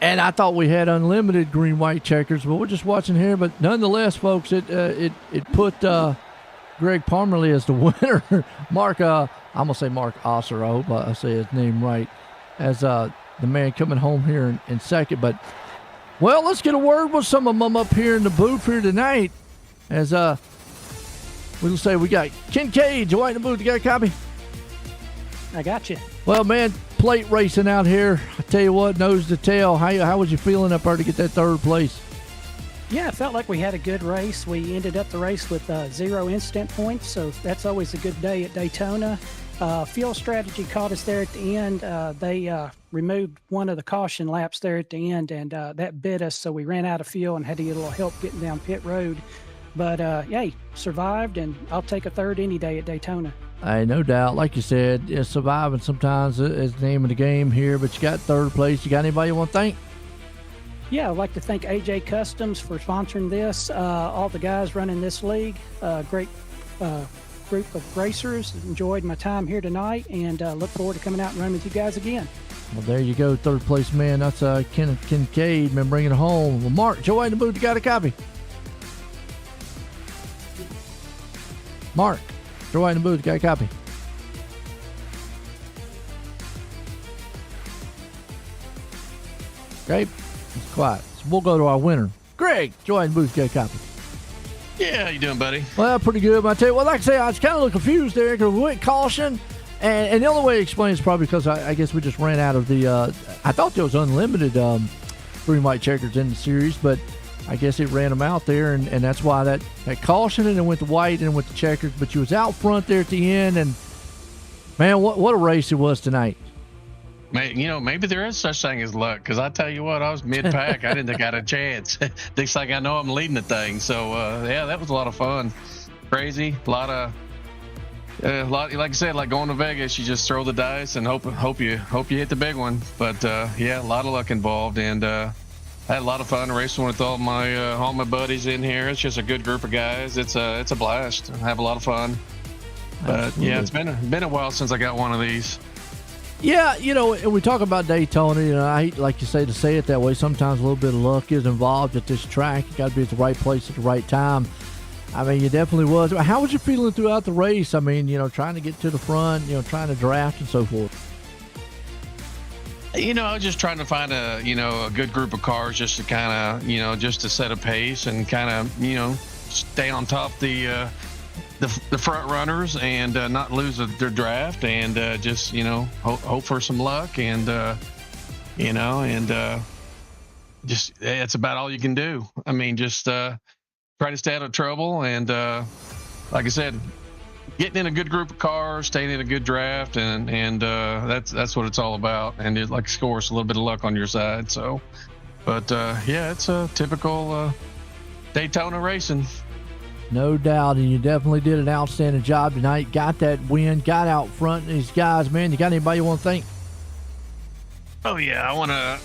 And I thought we had unlimited green white checkers, but we're just watching here. But nonetheless, folks, it put Greg Parmerly as the winner. Mark, I'm gonna say Mark Osser. I hope I say his name right, as the man coming home here in second. But well, let's get a word with some of them up here in the booth here tonight. As we'll say we got Kincaid, Dwight in the booth. You got a copy? I got you. Well, man, plate racing out here. I tell you what, nose to tail. How was you feeling up there to get that third place? Yeah, it felt like we had a good race. We ended up the race with 0 incident points, so that's always a good day at Daytona. Fuel strategy caught us there at the end. They removed one of the caution laps there at the end, and that bit us, so we ran out of fuel and had to get a little help getting down pit road. But, hey, survived, and I'll take a third any day at Daytona. Hey, no doubt. Like you said, surviving sometimes is the name of the game here, but you got third place. You got anybody you want to thank? Yeah, I'd like to thank AJ Customs for sponsoring this, all the guys running this league. Great group of racers. Enjoyed my time here tonight, and look forward to coming out and running with you guys again. Well, there you go, third place man. That's Kenneth Kincaid, man, bringing it home. Well, Mark, Joe in the booth, you got a copy? Mark, Joe in the booth, you got a copy? Okay, it's quiet. So we'll go to our winner. Greg, Joe in the booth, you got a copy? Yeah, how you doing, buddy? Well, pretty good. But I tell you, well, like I say, I was kind of a little confused there because we went caution, and the only way to explain is probably because I guess we just ran out of the. I thought there was unlimited green white checkers in the series, but I guess it ran them out there, and that's why that caution and then went to white and went to checkers. But you was out front there at the end, and man, what a race it was tonight. Maybe there is such thing as luck, because I tell you what, I was mid-pack. I didn't think I had a chance. Next thing I know, I'm leading the thing. So, yeah, that was a lot of fun. Crazy. A lot, like I said, like going to Vegas, you just throw the dice and hope you hit the big one. But, yeah, a lot of luck involved. And I had a lot of fun racing with all my buddies in here. It's just a good group of guys. It's a blast. I have a lot of fun. But, Absolutely. yeah, it's been a while since I got one of these. Yeah, and we talk about Daytona, I hate, like you say, to say it that way. Sometimes a little bit of luck is involved at this track. You got to be at the right place at the right time. I mean, you definitely was. How was you feeling throughout the race? I mean, trying to get to the front, trying to draft and so forth. I was just trying to find a good group of cars just to kind of, just to set a pace and kind of, stay on top the front runners and not lose their draft and just hope for some luck and just it's about all you can do. I mean, just try to stay out of trouble and like I said, getting in a good group of cars, staying in a good draft, and that's what it's all about. And it, like, of course, a little bit of luck on your side. So, but yeah, it's a typical Daytona racing. No doubt, and you definitely did an outstanding job tonight. Got that win, got out front. These guys, man, you got anybody you want to thank? Oh, yeah, I want to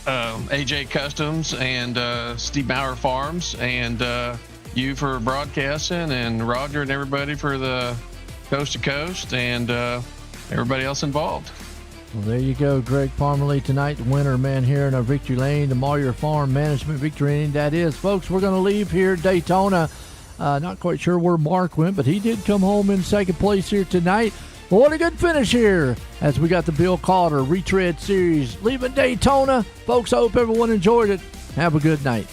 AJ Customs and Steve Bauer Farms and you for broadcasting and Roger and everybody for the Coast to Coast and everybody else involved. Well, there you go, Greg Parmerly tonight, the winner, man, here in our Victory Lane, the Moyer Farm Management Victory Lane. That is, folks, we're going to leave here at Daytona. Not quite sure where Mark went, but he did come home in second place here tonight. Well, what a good finish here as we got the Bill Calder Retread Series leaving Daytona. Folks, I hope everyone enjoyed it. Have a good night.